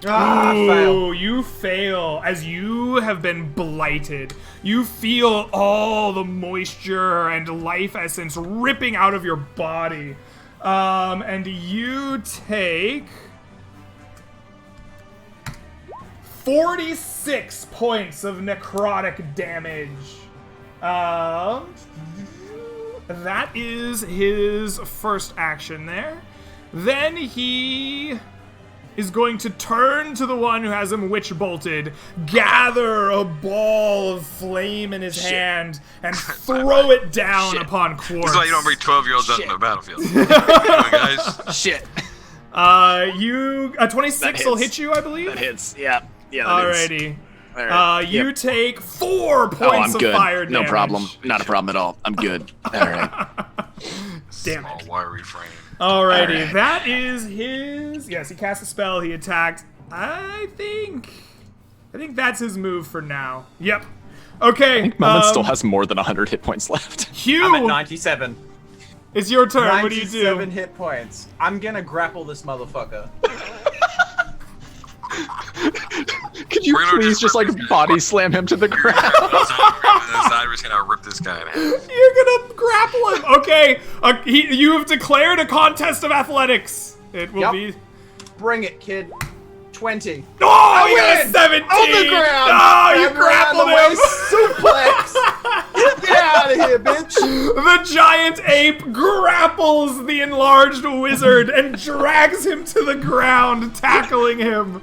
Fail. You fail as you have been blighted. You feel all the moisture and life essence ripping out of your body. And you take 46 points of necrotic damage. That is his first action there. Then he is going to turn to the one who has him witch bolted, gather a ball of flame in his hand, and throw it down upon Quartz. This is why you don't bring 12-year-olds out in the battlefield. Guys. Shit. 26 will hit you, I believe? That hits. Yeah. Alrighty. All right. You take 4 points of fire damage. No problem. Not a problem at all. I'm good. All right. Damn Small it. wiry frame. Alrighty, Alright. that is his. Yes, he cast a spell. He attacked. I think that's his move for now. Yep. Okay. I think Melman still has more than 100 hit points left. Hugh, I'm at 97. it's your turn. What do you do? 97 hit points. I'm gonna grapple this motherfucker. Could you We're gonna please just like rip this guy. body slam him to the ground? We're just gonna rip this guy in half. You're gonna grapple him. Okay. You have declared a contest of athletics. It will Yep. be. Bring it, kid. 20. Oh, you got a win! 17. On the ground! Oh, you Grab around grappled the him. waist, suplex! Get out of here, bitch! The giant ape grapples the enlarged wizard and drags him to the ground, tackling him.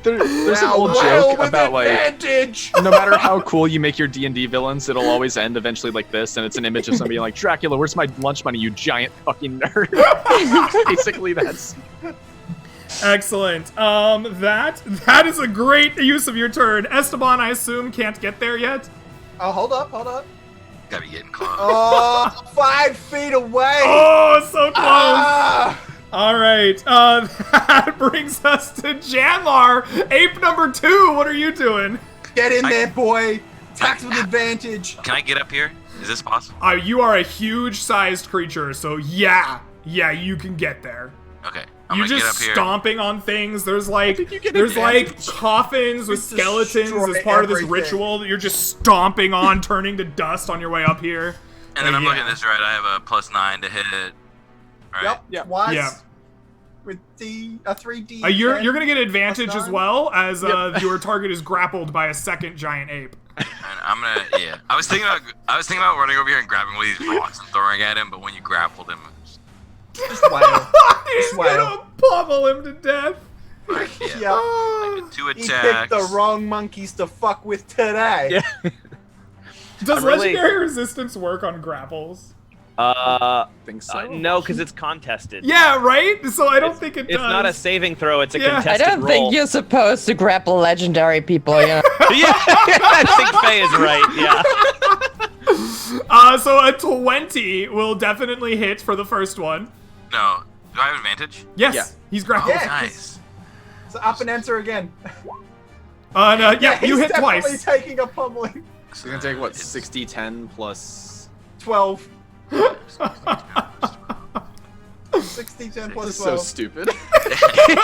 There's an Now old wail joke with about like advantage! no matter how cool you make your D&D villains, it'll always end eventually like this, and it's an image of somebody like, Dracula, where's my lunch money, you giant fucking nerd? Basically, that's... Excellent. That is a great use of your turn. Esteban, I assume, can't get there yet. Oh, hold up. Gotta be getting close. Oh, 5 feet away! Oh, so close. Ah! All right. That brings us to Janlar, ape number 2. What are you doing? Get in there, boy! Tax with advantage! Can I get up here? Is this possible? You are a huge-sized creature, so yeah, you can get there. Okay. I'm You're gonna get just up here. stomping on things. There's like you get there's like advantage. coffins with Just skeletons destroy as part of this everything. ritual that you're just stomping on, turning to dust on your way up here. And then I'm Yeah. looking at this right. I have a +9 to hit. Right? Yep, Yeah. twice. Yeah. With a 3D. You're gonna get advantage as +9? well as your target is grappled by a second giant ape. And I'm gonna, yeah. I was thinking about running over here and grabbing one of these rocks and throwing at him, but when you grappled him, Just wail. He's wail. gonna pummel him to death. Yeah. like a 2 He picked attacks. the wrong monkeys to fuck with today. Yeah. Does I'm really- legendary resistance work on grapples? think so. No, because it's contested. Yeah, right? So I don't think it does. It's not a saving throw, it's a Yeah. I I contested don't roll. think you're supposed to grapple legendary people, you know. Yeah, I think Faye is right, yeah. So a 20 will definitely hit for the first one. No. Do I have advantage? Yes, Yeah. he's grappled. Yeah. Nice. So up and enter again. Yeah, you he's hit definitely twice. taking a pummeling. So you're gonna take what, 60, 10 plus... 12. 60, 10 This plus is 12. so stupid.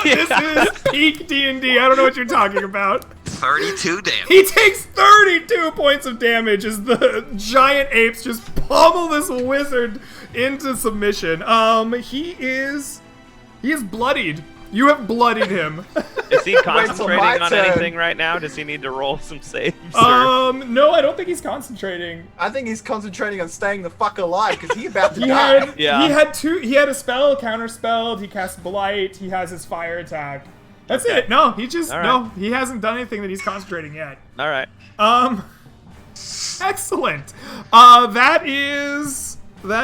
This is peak D&D. I don't know what you're talking about. 32 damage. He takes 32 points of damage as the giant apes just pummel this wizard into submission. He is bloodied. You have bloodied him. Is he my concentrating on turn. anything right now? Does he need to roll some saves? No, I don't think he's concentrating. I think he's concentrating on staying the fuck alive because he's about to He die. had Yeah. he had a spell, counterspelled, he cast Blight, he has his fire attack. That's it. No, he just All right. no, he hasn't done anything that he's concentrating yet. All right. Excellent. That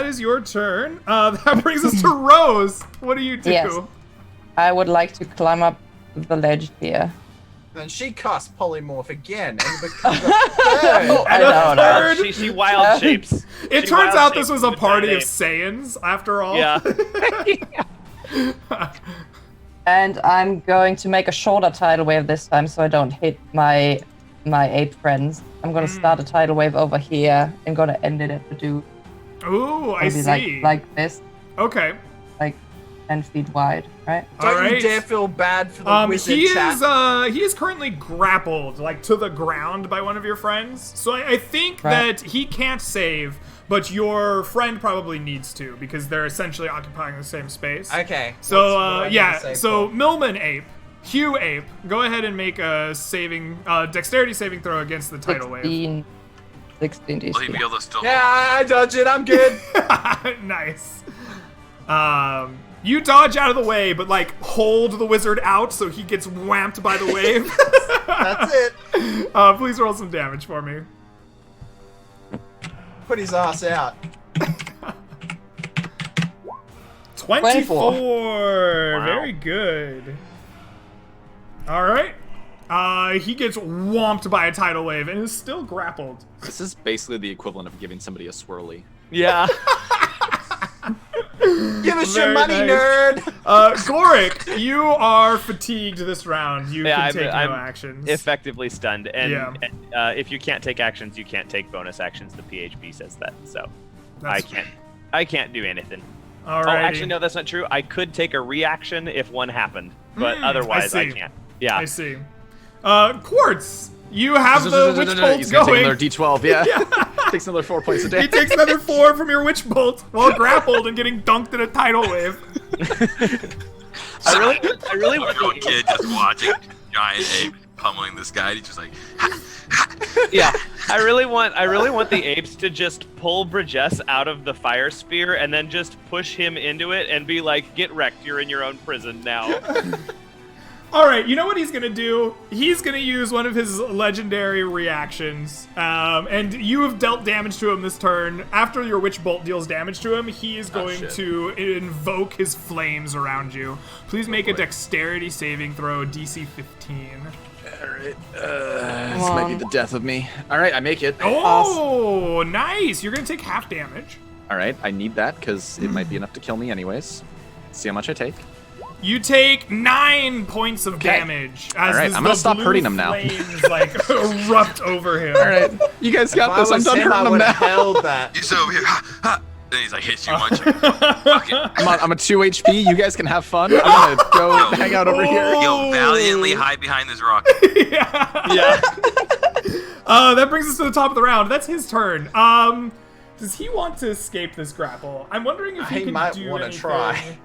is your turn. That brings us to Rose. What do you do? Yes. I would like to climb up the ledge here. Then she casts polymorph again and becomes a third. I know, no. Third- She wild shapes. It She turns wild out this shapes was a into party of giant Saiyans, after all. Yeah. And I'm going to make a shorter tidal wave this time so I don't hit my ape friends. I'm going to start a tidal wave over here and going to end it at the dude. Ooh, I Maybe see. like this, Okay. like 10 feet wide, right? Don't Alright. you dare feel bad for the wizard chat. He is currently grappled, like, to the ground by one of your friends. So I think Right. that he can't save, but your friend probably needs to, because they're essentially occupying the same space. Okay. So, what I need to save so for? Millman Ape, Hugh Ape, go ahead and make a dexterity saving throw against the tidal wave. 16 Will he be DC. able to still? Yeah, I dodge it. I'm good. Nice. You dodge out of the way, but like hold the wizard out so he gets whamped by the wave. That's it. Please roll some damage for me. Put his ass out. 24. 24. Very good. All right. He gets whomped by a tidal wave and is still grappled. This is basically the equivalent of giving somebody a swirly. Yeah. Give us your Very money, nice. nerd. Goric, you are fatigued this round. You Yeah, can I'm- take I'm no actions. Effectively stunned, and, Yeah. and if you can't take actions, you can't take bonus actions. The PHB says that, so That's- I can't do anything. Alrighty. Oh, actually, no, that's not true. I could take a reaction if one happened, but otherwise I see. can't. Yeah. I see. Quartz, you have the witch bolt He's gonna take going. another D12, yeah. Takes another 4 points a day. He takes another 4 from your witch bolt while grappled and getting dunked in a tidal wave. I really want Little the, kid just watching giant ape pummeling this guy. He's just like, yeah. I really want the apes to just pull Bridges out of the fire sphere and then just push him into it and be like, "Get wrecked! You're in your own prison now." All right, you know what he's gonna do? He's gonna use one of his legendary reactions, and you have dealt damage to him this turn. After your witch bolt deals damage to him, he is going shit. to invoke his flames around you. Please make a boy. dexterity saving throw, DC 15. Alright, this might be the death of me. Alright, I make it. Oh, nice! You're gonna take half damage. Alright, I need that because it might be enough to kill me anyways. Let's see how much I take. You take 9 points of Okay. damage as Alright, this, I'm gonna the stop blue hurting him now. flames like erupt over him. Alright, you guys got If I this. I'm was done him, I hurting him would now. have held that. he's over here. Ha, ha. Then he's like, hits you once. Fucking I'm at 2 HP. You guys can have fun. I'm gonna go Yo. hang out over here. yo, valiantly hide behind this rock. Yeah. That brings us to the top of the round. That's his turn. Does he want to escape this grapple? I'm wondering if he He can might do wanna anything. try.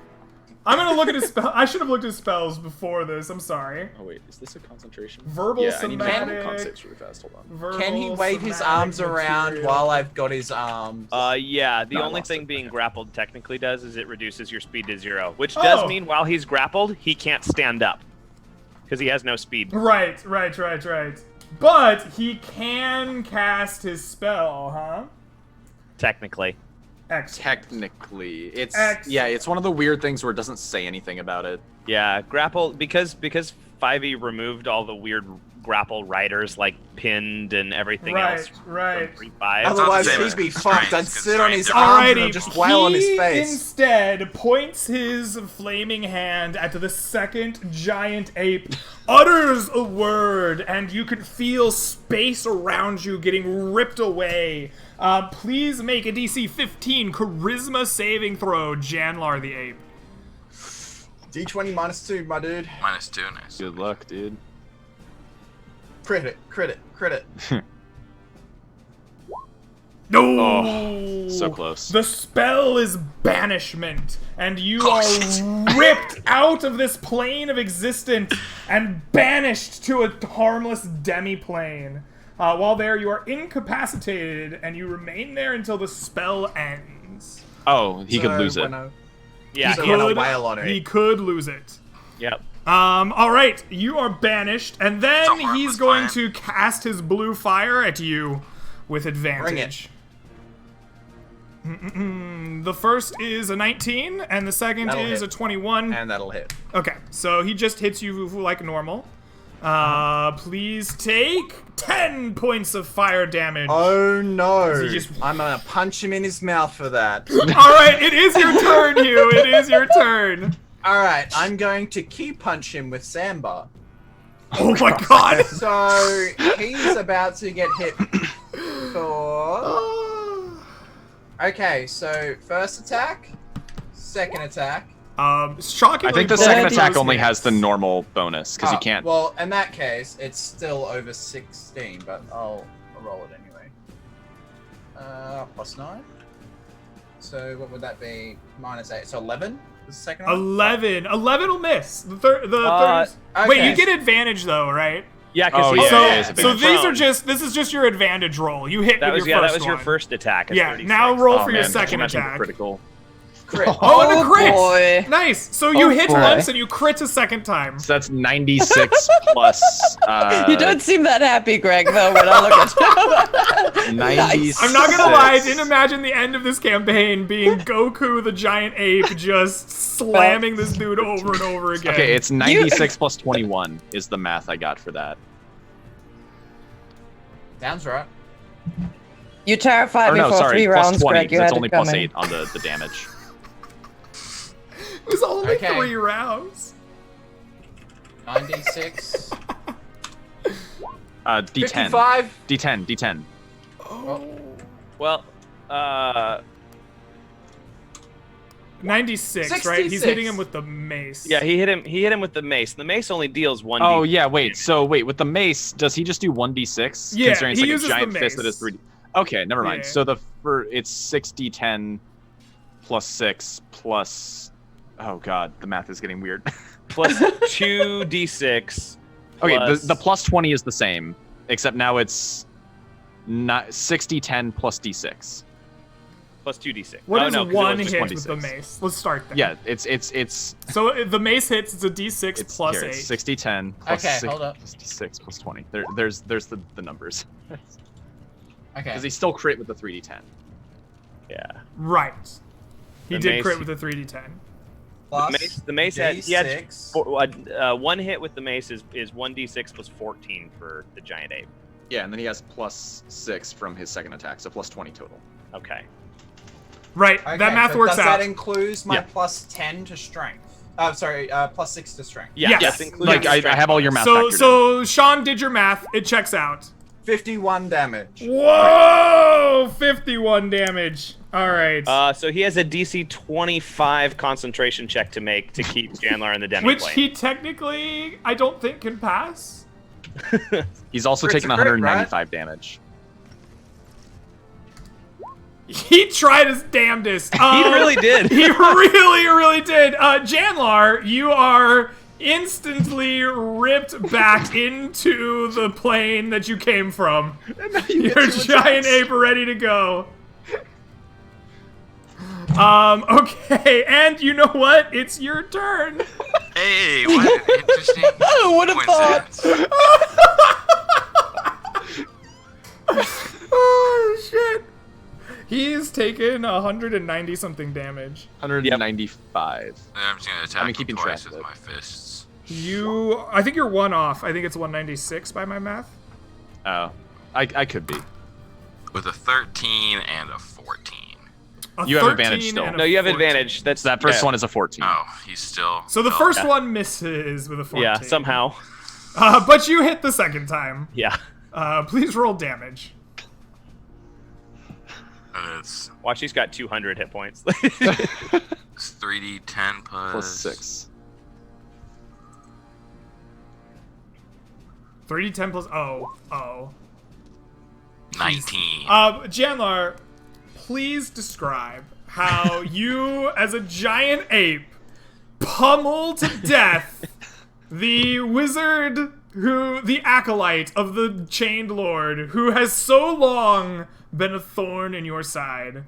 I'm gonna look at his spell. I should have looked at his spells before this. I'm sorry. Oh wait, is this a concentration? Verbal, yeah, I need to make somatic. a con saves really fast. Hold on. Verbal, Can he wave his somatic, arms around material. while I've got his arms? Yeah. The No, I only lost thing it. being grappled technically does is it reduces your speed to 0, which does Oh. mean while he's grappled, he can't stand up because he has no speed. Right. But he can cast his spell, huh? Technically. Excellent. Technically, it's Excellent. yeah, it's one of the weird things where it doesn't say anything about it. Yeah, grapple because 5e removed all the weird grapple riders like pinned and everything else. Right. From 3.5. Otherwise, same he'd as be constraints, fucked. I'd sit on his constraints. arms and Alrighty, I'd just wail on his he face. instead points his flaming hand at the second giant ape, utters a word, and you can feel space around you getting ripped away. Please make a DC 15 charisma saving throw, Janlar the ape. D20 -2, my dude. -2, nice. Good luck, dude. Crit it. No! Oh, so close. The spell is banishment, and you are ripped out of this plane of existence and banished to a harmless demi-plane. While there, you are incapacitated, and you remain there until the spell ends. Oh, he could lose it. Yeah, So he when had I a- wail on it. He could lose it. Yep. All right, you are banished, and then It's a harmless he's going fire. to cast his blue fire at you with advantage. The first is a 19, and the second That'll is hit. a 21. And that'll hit. Okay, so he just hits you like normal. Please take 10 points of fire damage. Oh no! he just- I'm gonna punch him in his mouth for that. All right, it is your turn, Hugh. It is your turn. Alright, I'm going to key punch him with Sandbar. Oh my god. So he's about to get hit for. Okay, so first attack, second attack. Shockingly, I think the both second of attack those only hits. has the normal bonus because you can't. Well, in that case, it's still over 16, but I'll roll it anyway. Plus 9. So what would that be? Minus 8. So 11? The second one? 11. 11 will miss. The third. okay. Wait, you get advantage though, right? Yeah, because Oh, he yeah, So, it is a big so one. these are just. This is just your advantage roll. You hit that with was your that first was your one. first attack. At Yeah. 36. Now roll Oh, for your man, second imagine attack. critical. Crit. Oh, and a crit! boy. Nice. So you hit boy. once and you crit a second time. So that's 96 plus. You don't seem that happy, Greg, though, when I look at you. 96. I'm not gonna lie, I didn't imagine the end of this campaign being Goku the giant ape just slamming this dude over and over again. Okay, it's 96 plus 21 is the math I got for that. Sounds right. You terrified Or me no, for sorry, 3 plus rounds, 20 Greg. You because had it's it only plus coming. 8 on the damage. It was only Okay. 3 rounds. 96. D10. 55. D10. D10. Well, 96, right? He's 66. hitting him with the mace. yeah, he hit him with the mace. The mace only deals 1d. Oh yeah, wait. So wait, with the mace, does he just do 1d6? Yeah, considering it's he like uses a giant the fist that mace. is 3d. Okay, never mind. Yeah. So it's 6d10 plus 6 plus. Oh god, the math is getting weird. Plus 2d6. Okay, plus- the plus 20 is the same, except now it's not 6d10 plus d6. Plus 2d6. What Oh, is no, 'cause it one was hit just with the 1d6. mace? Let's start there. Yeah, it's So the mace hits, it's a d6 it's plus here, 8. it's 6d10 plus Okay, 6 hold up. plus d6 plus 20. There's the numbers. Okay. Because he still crit with the 3d10. Yeah. Right. He The did mace- crit with a 3d10. Plus The mace had he had D6. one hit with the mace is 1d6 plus 14 for the giant ape. Yeah, and then he has plus 6 from his second attack, so plus 20 total. Okay. Right, Okay, that math but works does out. that include my Yeah. plus 10 to strength? Sorry, plus 6 to strength. Yeah, Yes. that's including Like, the I strength have all your bonus. math So Sean did your math. It checks out. 51 damage. Whoa! 51 damage. All right. So he has a DC 25 concentration check to make to keep Janlar in the demi Which plane. he technically, I don't think, can pass. He's also Crit's taken a crit, 195 damage. He tried his damnedest. He really did. He really, really did. Janlar, you are instantly ripped back into the plane that you came from. Your giant ape ready to go. Okay, and you know what? It's your turn. Hey, what an interesting. Who would have thought? coincidence. Oh shit. He's taken 190 something damage. 195. I'm just gonna attack I'm him keeping twice track with of it. my fists. I think you're one off. I think it's 196 by my math. Oh, I could be. With a 13 and a 14. A You have 13 advantage still. and a No, you have 14. advantage. That's So that first yeah. one is a 14. Oh, he's still. So the oh, first yeah. one misses with a 14. Yeah, somehow. But you hit the second time. Yeah. Please roll damage. And it's Watch, he's got 200 hit points. 3d10 Plus 6. 3d10 plus. Oh. 19. Janlar, please describe how you, as a giant ape, pummel to death the wizard the acolyte of the chained lord, who has so long been a thorn in your side.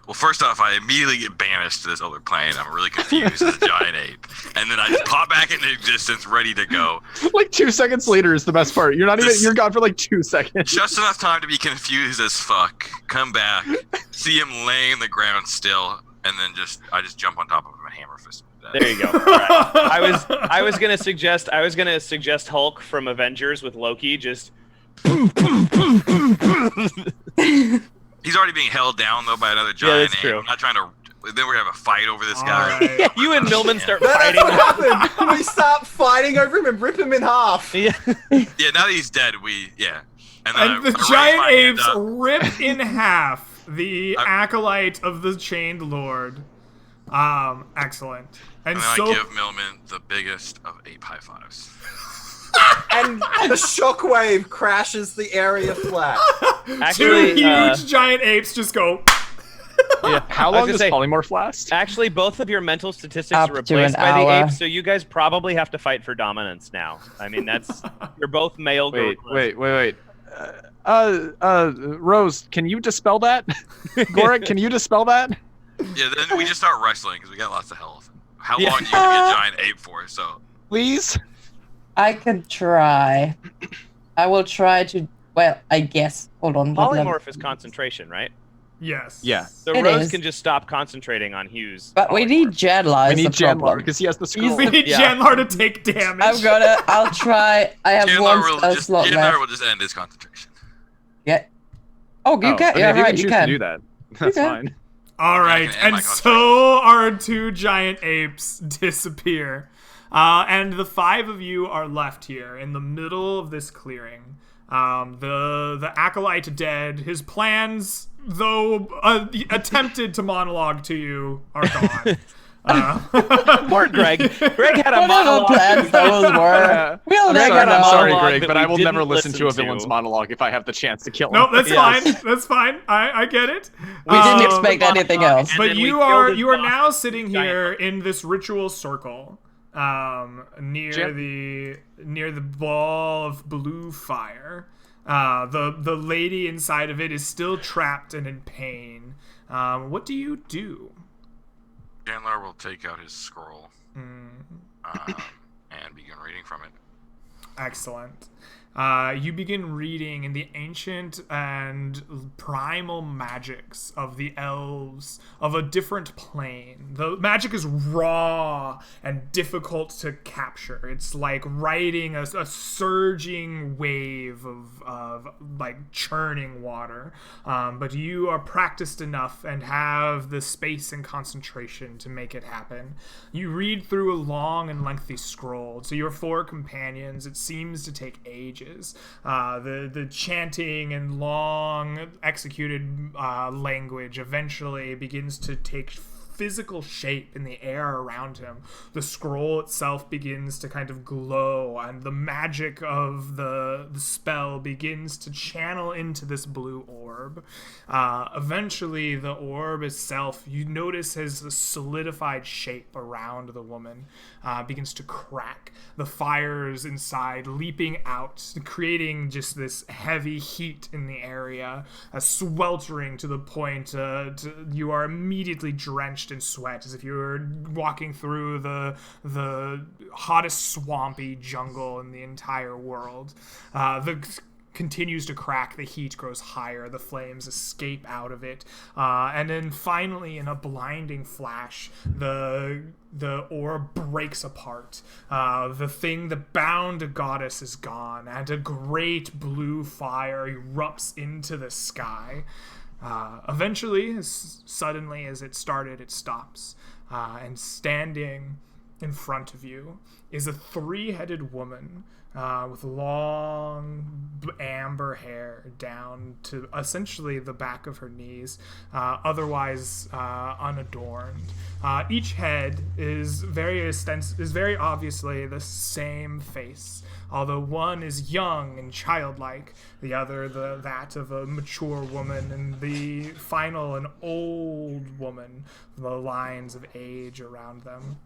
Well, first off, I immediately get banished to this other plane. I'm really confused as a giant ape. And then I just pop back into existence, ready to go. Like 2 seconds later is the best part. You're gone for like 2 seconds. Just enough time to be confused as fuck. Come back, see him laying on the ground still, and then I just jump on top of him and hammer fist him. There you go. Right. I was gonna suggest Hulk from Avengers with Loki just. He's already being held down though by another giant. Yeah, that's true. I'm not trying to. Then we're gonna have a fight over this guy. Right. Yeah, you and Millman start That's fighting. what happened. We start fighting over him and rip him in half. Yeah. Yeah, now that he's dead, And The I giant raise my hand apes up. rip in half the acolyte of the chained lord. Excellent. And And then so I give Millman the biggest of ape high fives. And the shockwave crashes the area flat. Actually, two huge giant apes just go. yeah. How I was long gonna does say, polymorph last? Actually, both of your mental statistics Up are to replaced an by the hour. apes, so you guys probably have to fight for dominance now. I mean, you're both male gorillas. Wait. Rose, can you dispel that? Gorik, can you dispel that? Yeah, then we just start wrestling because we got lots of health. How long do you give me a giant ape for? So Please? I could try. I will try to. Well, I guess. Hold on. what level- Polymorph is concentration, right? Yes. Yeah. So It Rose is. can just stop concentrating on Hughes. But we need Jadla. We is need the problem. Janlar because he has the scroll. We need Yeah. Janlar to take damage. I'll try. I have one spell slot Chandler left. will just end his concentration. Yeah. Oh, you can. okay, Yeah, if you right. can You choose can. to do that. That's can. fine. All right, I can end and my so our two giant apes disappear. And the five of you are left here in the middle of this clearing. The acolyte dead. His plans, though attempted to monologue to you, are gone. Poor Greg. Greg had a Whatever monologue. plans those were. We'll I'm never sorry, know. I'm sorry, monologue Greg, that but we I will never didn't listen to a listen villain's to. monologue if I have the chance to kill him. Nope, that's Yes. fine. That's fine. I get it. We didn't Um, expect anything else. And But then we you killed are his boss. now sitting Giant here in this ritual circle, near Jim? the ball of blue fire. The lady inside of it is still trapped and in pain. What do you do? Chandler will take out his scroll Mm, and begin reading from it. excellent. You begin reading in the ancient and primal magics of the elves of a different plane. The magic is raw and difficult to capture. It's like riding a surging wave of like churning water. But you are practiced enough and have the space and concentration to make it happen. You read through a long and lengthy scroll. To your four companions, it seems to take ages. The chanting and long executed language eventually begins to take physical shape in the air around him. The scroll itself begins to kind of glow, and the magic of the spell begins to channel into this blue orb. Eventually, the orb itself, you notice, has a solidified shape around the woman, begins to crack. The fires inside leaping out, creating just this heavy heat in the area, sweltering to the point you are immediately drenched in sweat, as if you were walking through the hottest swampy jungle in the entire world. Continues to crack, the heat grows higher, the flames escape out of it, and then finally, in a blinding flash, the orb breaks apart. The thing that bound a goddess is gone, and a great blue fire erupts into the sky. Eventually, as suddenly as it started, it stops, and standing in front of you is a 3-headed woman with long amber hair down to essentially the back of her knees, otherwise unadorned. Each head is very obviously the same face, although one is young and childlike, the other that of a mature woman, and the final an old woman, the lines of age around them.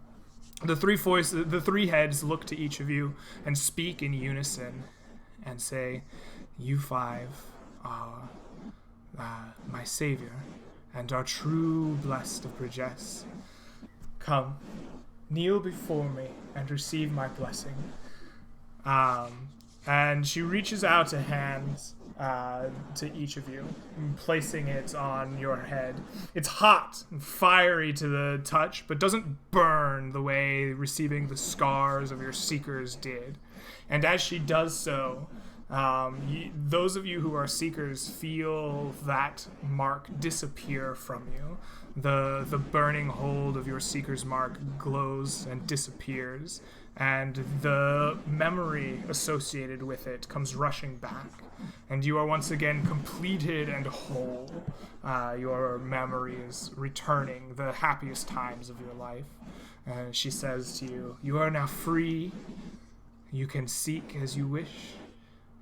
The three heads look to each of you and speak in unison and say, "You 5 are my savior and are true blessed of Briges. Come, kneel before me and receive my blessing." And she reaches out a hand to each of you, placing it on your head. It's hot and fiery to the touch, but doesn't burn the way receiving the scars of your seekers did. And as she does so, those of you who are seekers feel that mark disappear from you. The burning hold of your seeker's mark glows and disappears, and the memory associated with it comes rushing back, and you are once again completed and whole. Your memory is returning, the happiest times of your life. And she says to you, "You are now free. You can seek as you wish.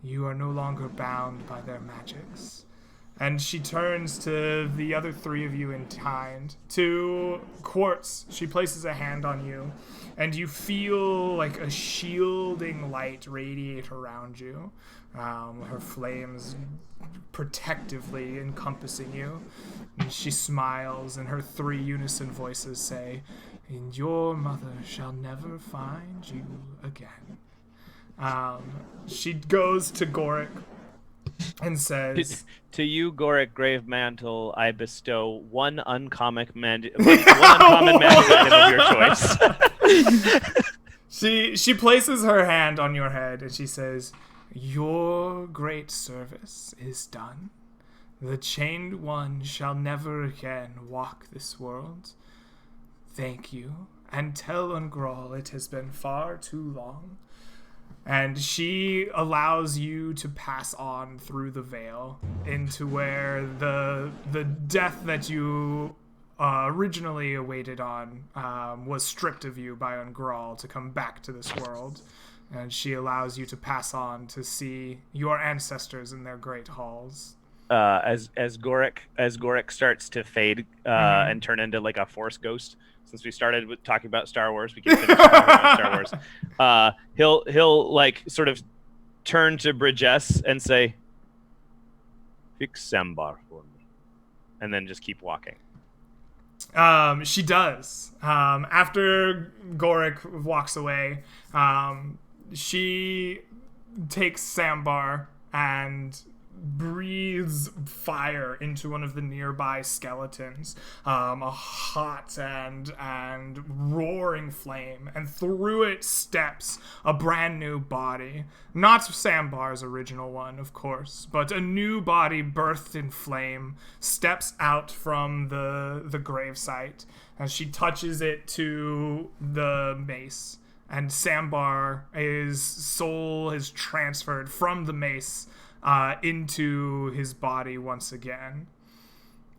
You are no longer bound by their magics." And she turns to the other 3 of you in kind. To Quartz, she places a hand on you, and you feel like a shielding light radiate around you. Her flames protectively encompassing you. And she smiles, and her 3 unison voices say, "And your mother shall never find you again." She goes to Goric and says, "To you, Goric Gravemantle, I bestow one uncommon magic item of your choice." She places her hand on your head and she says, "Your great service is done. The chained one shall never again walk this world. Thank you, and tell Ungral it has been far too long." And she allows you to pass on through the veil into where the death that you originally awaited on was stripped of you by Ungral to come back to this world. And she allows you to pass on to see your ancestors in their great halls. As Goric starts to fade and turn into like a force ghost. Since we started with talking about Star Wars, we can finish talking about Star Wars. He'll like sort of turn to Briges and say, "Fix Sambar for me," and then just keep walking. She does. After Goric walks away, she takes Sambar and breathes fire into one of the nearby skeletons, a hot and roaring flame, and through it steps a brand new body. Not Sambar's original one, of course, but a new body birthed in flame steps out from the gravesite, and she touches it to the mace, and Sambar's soul is transferred from the mace into his body once again.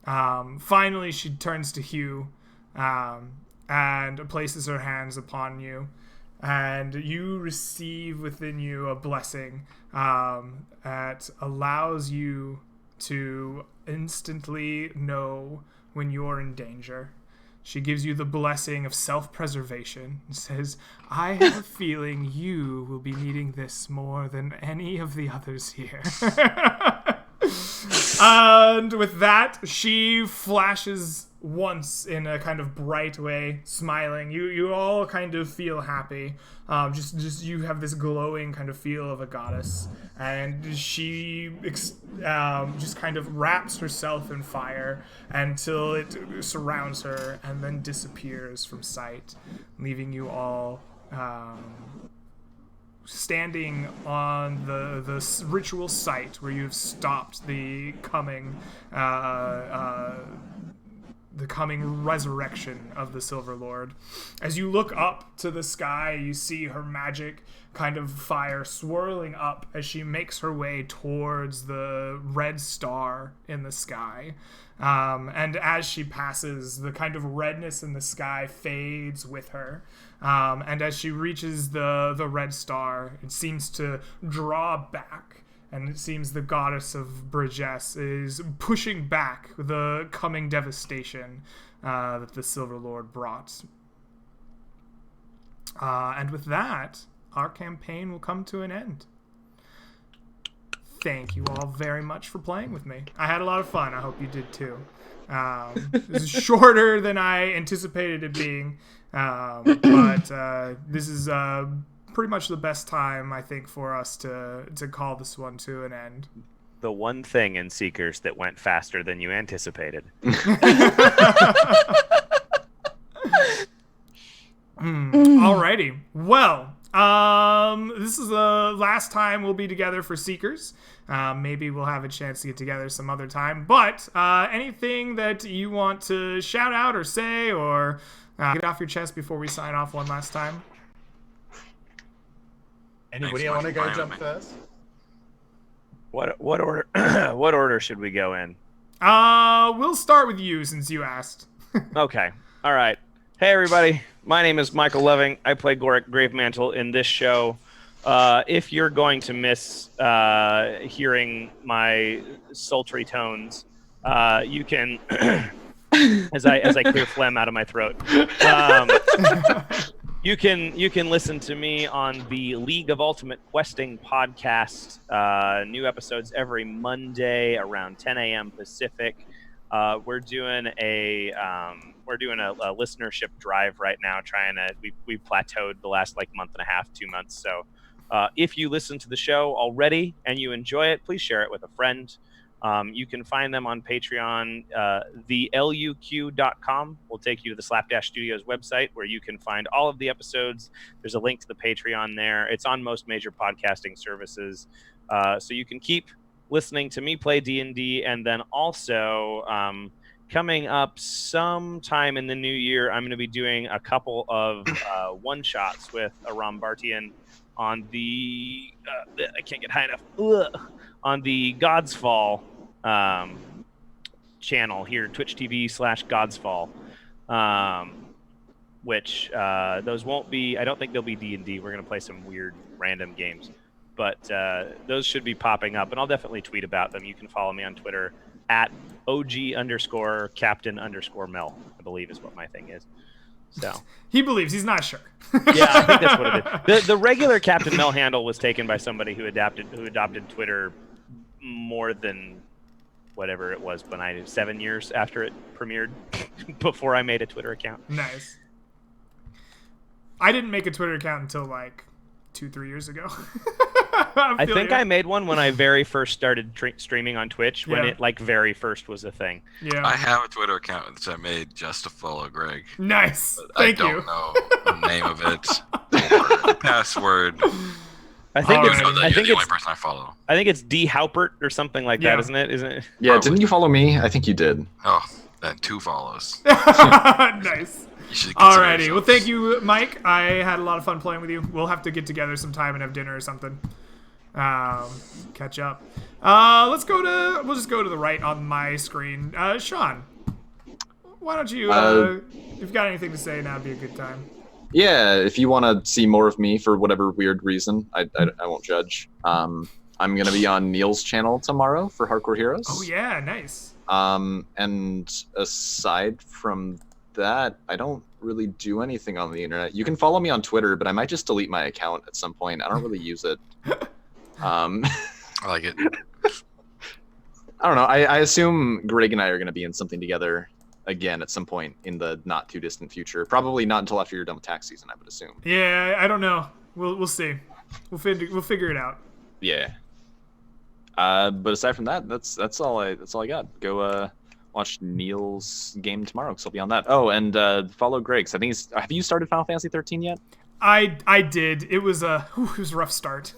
Finally, she turns to Hugh and places her hands upon you, and you receive within you a blessing that allows you to instantly know when you're in danger. She gives you the blessing of self-preservation and says, "I have a feeling you will be needing this more than any of the others here." And with that, she flashes once in a kind of bright way, smiling. You all kind of feel happy. Just you have this glowing kind of feel of a goddess, and she just kind of wraps herself in fire until it surrounds her and then disappears from sight, leaving you all standing on the ritual site where you've stopped the coming the coming resurrection of the Silver Lord. As you look up to the sky, you see her magic kind of fire swirling up as she makes her way towards the red star in the sky. And as she passes, the kind of redness in the sky fades with her. And as she reaches the red star, it seems to draw back. And it seems the goddess of Burgess is pushing back the coming devastation that the Silver Lord brought. And with that, our campaign will come to an end. Thank you all very much for playing with me. I had a lot of fun. I hope you did too. This is shorter than I anticipated it being, but this is pretty much the best time, I think, for us to call this one to an end. The one thing in Seekers that went faster than you anticipated. Alrighty. Well, this is the last time we'll be together for Seekers. Maybe we'll have a chance to get together some other time. But anything that you want to shout out or say or get off your chest before we sign off one last time? Anybody want to go jump first? What order? What order should we go in? We'll start with you since you asked. Okay. All right. Hey everybody. My name is Michael Loving. I play Goric Gravemantle in this show. If you're going to miss hearing my sultry tones, you can, as I clear phlegm out of my throat. You can listen to me on the League of Ultimate Questing podcast. New episodes every Monday around 10 a.m. Pacific. We're doing a listenership drive right now. We've plateaued the last month and a half, 2 months. So if you listen to the show already and you enjoy it, please share it with a friend. You can find them on Patreon. TheLUQ.com will take you to the Slapdash Studios website where you can find all of the episodes. There's a link to the Patreon there. It's on most major podcasting services. So you can keep listening to me play D&D. And then also coming up sometime in the new year, I'm going to be doing a couple of one-shots with Aram Bartian on the... I can't get high enough. On the God's Fall channel here, Twitch TV/God's Fall, which those won't be, I don't think they'll be D&D. We're going to play some weird random games, but those should be popping up, and I'll definitely tweet about them. You can follow me on Twitter at OG_Captain_Mel, I believe is what my thing is. So he believes, he's not sure. Yeah, I think that's what it is. The regular Captain Mel handle was taken by somebody who adopted Twitter more than whatever it was when 7 years after it premiered, before I made a Twitter account. Nice. I didn't make a Twitter account until 2-3 years ago. I think I made one when I very first started streaming on Twitch, when it very first was a thing. Yeah. I have a Twitter account that I made just to follow Greg. Nice. Thank you. I don't know the name of it or the password. I think you're the only person I follow. I think it's D Haupert or something like that, isn't it? Isn't it? Yeah, didn't you follow me? I think you did. Oh, then 2 follows. Nice. Alrighty. Yourselves. Well, thank you, Mike. I had a lot of fun playing with you. We'll have to get together sometime and have dinner or something. Catch up. We'll just go to the right on my screen. Sean, why don't you, if you've got anything to say, now would be a good time. Yeah, if you want to see more of me for whatever weird reason, I won't judge. I'm going to be on Neil's channel tomorrow for Hardcore Heroes. Oh, yeah, nice. And aside from that, I don't really do anything on the internet. You can follow me on Twitter, but I might just delete my account at some point. I don't really use it. I like it. I don't know. I assume Greg and I are going to be in something together again at some point in the not too distant future. Probably not until after you're done with tax season, I would assume. Yeah, I don't know. We'll see. We'll figure it out. Yeah. But aside from that, that's all I got. Go watch Neil's game tomorrow because I'll be on that. Oh, and follow Greg's. I think have you started Final Fantasy 13 yet? I did. It was a rough start.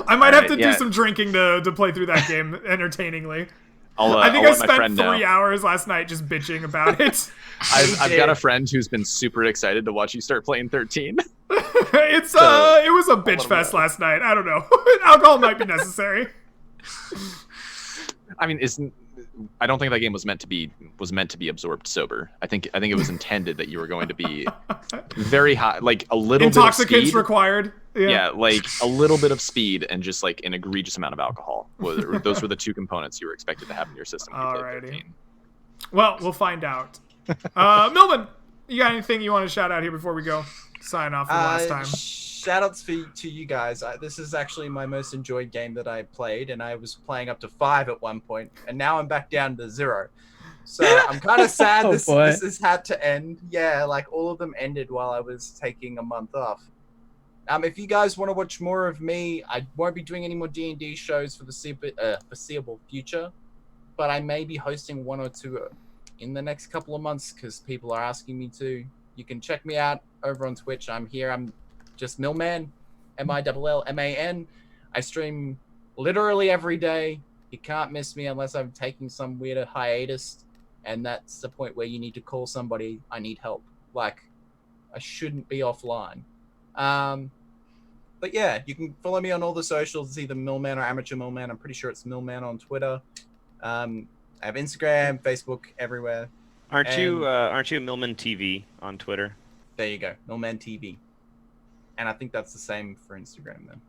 I might have to do some drinking to play through that game entertainingly. I think I'll I let my spent friend 3 know. hours last night just bitching about it. I've got a friend who's been super excited to watch you start playing 13. It was a bitch fest last night. I don't know. Alcohol might be necessary. I mean, I don't think that game was meant to be absorbed sober. I think it was intended that you were going to be very high, like a little Intoxicants bit of speed. required. Yeah, like a little bit of speed and just like an egregious amount of alcohol. Those were the two components you were expected to have in your system. Alrighty. Well, we'll find out. Milman, you got anything you want to shout out here before we go sign off from last time? Shoutouts to you guys. This is actually my most enjoyed game that I played, and I was playing up to 5 at one point, and now I'm back down to 0. So I'm kind of sad this has had to end. Yeah, like all of them ended while I was taking a month off. If you guys want to watch more of me, I won't be doing any more D&D shows for the foreseeable future, but I may be hosting 1 or 2 in the next couple of months because people are asking me to. You can check me out over on Twitch. I'm here. I'm just Millman, MILLMAN. I stream literally every day. You can't miss me unless I'm taking some weird hiatus, and that's the point where you need to call somebody. I need help. Like, I shouldn't be offline. But yeah, you can follow me on all the socials. It's either Millman or Amateur Millman. I'm pretty sure it's Millman on Twitter. I have Instagram, Facebook, everywhere. Aren't you Millman TV on Twitter? There you go, Millman TV. And I think that's the same for Instagram then.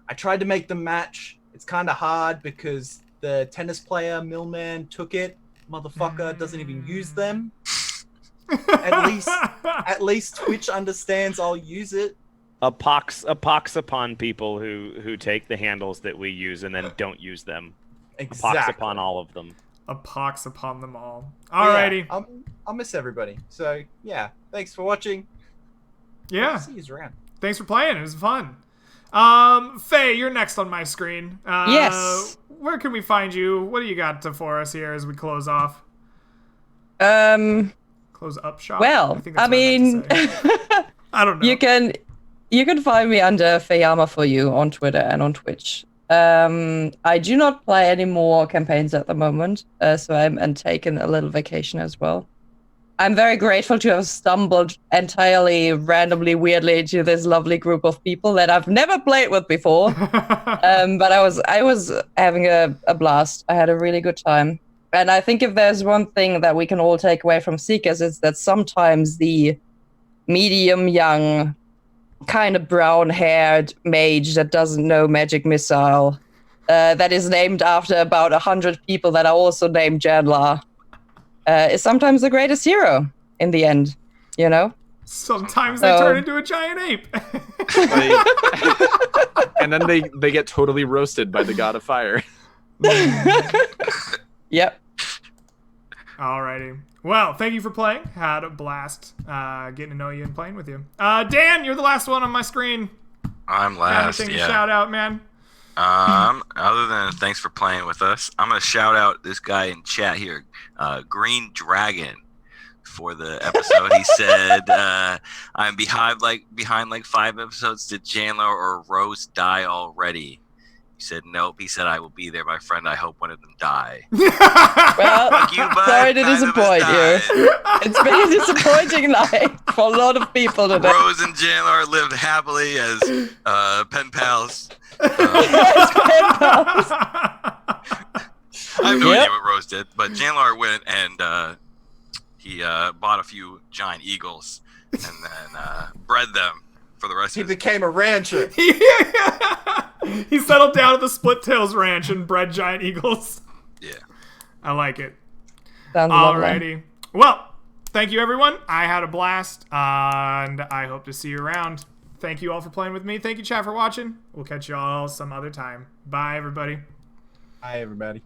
I tried to make them match. It's kind of hard because the tennis player Millman took it. Motherfucker doesn't even use them. At least Twitch understands I'll use it. A pox upon people who take the handles that we use and then don't use them. Exactly. A pox upon all of them. A pox upon them all. Alrighty. Yeah, I'll miss everybody. So yeah, thanks for watching. Yeah. See you around. Thanks for playing. It was fun. Faye, you're next on my screen. Yes. Where can we find you? What do you got for us here as we close off? Close up shop? Well, I mean, I don't know. You can find me under Fayama for you on Twitter and on Twitch. I do not play any more campaigns at the moment, so I'm taking a little vacation as well. I'm very grateful to have stumbled entirely randomly, weirdly into this lovely group of people that I've never played with before. But I was having a blast. I had a really good time. And I think if there's one thing that we can all take away from Seekers, it's that sometimes the medium young, kind of brown-haired mage that doesn't know Magic Missile, that is named after about 100 people that are also named Janlar, is sometimes the greatest hero in the end, you know? Sometimes they turn into a giant ape. And then they get totally roasted by the god of fire. Yep. Alrighty. Well, thank you for playing. Had a blast getting to know you and playing with you. Dan, you're the last one on my screen. I'm last, Anything yeah. to shout out, man? Other than thanks for playing with us, I'm going to shout out this guy in chat here, Green Dragon, for the episode. He said, I'm behind like 5 episodes. Did Chandler or Rose die already? He said, nope. He said, I will be there, my friend. I hope one of them die. Well, Fuck you, bud. sorry to None of us disappoint you. died. It's been a disappointing night for a lot of people today. Rose and Chandler lived happily as pen pals. Yes, pen pals. I have no idea what Rose did, but Chandler went and he bought a few giant eagles and then bred them for the rest He of his became a rancher. He settled down at the Split Tails Ranch and bred giant eagles. Yeah. I like it. Sounds lovely. Alrighty. Well, thank you, everyone. I had a blast, and I hope to see you around. Thank you all for playing with me. Thank you, chat, for watching. We'll catch you all some other time. Bye, everybody. Hi, everybody.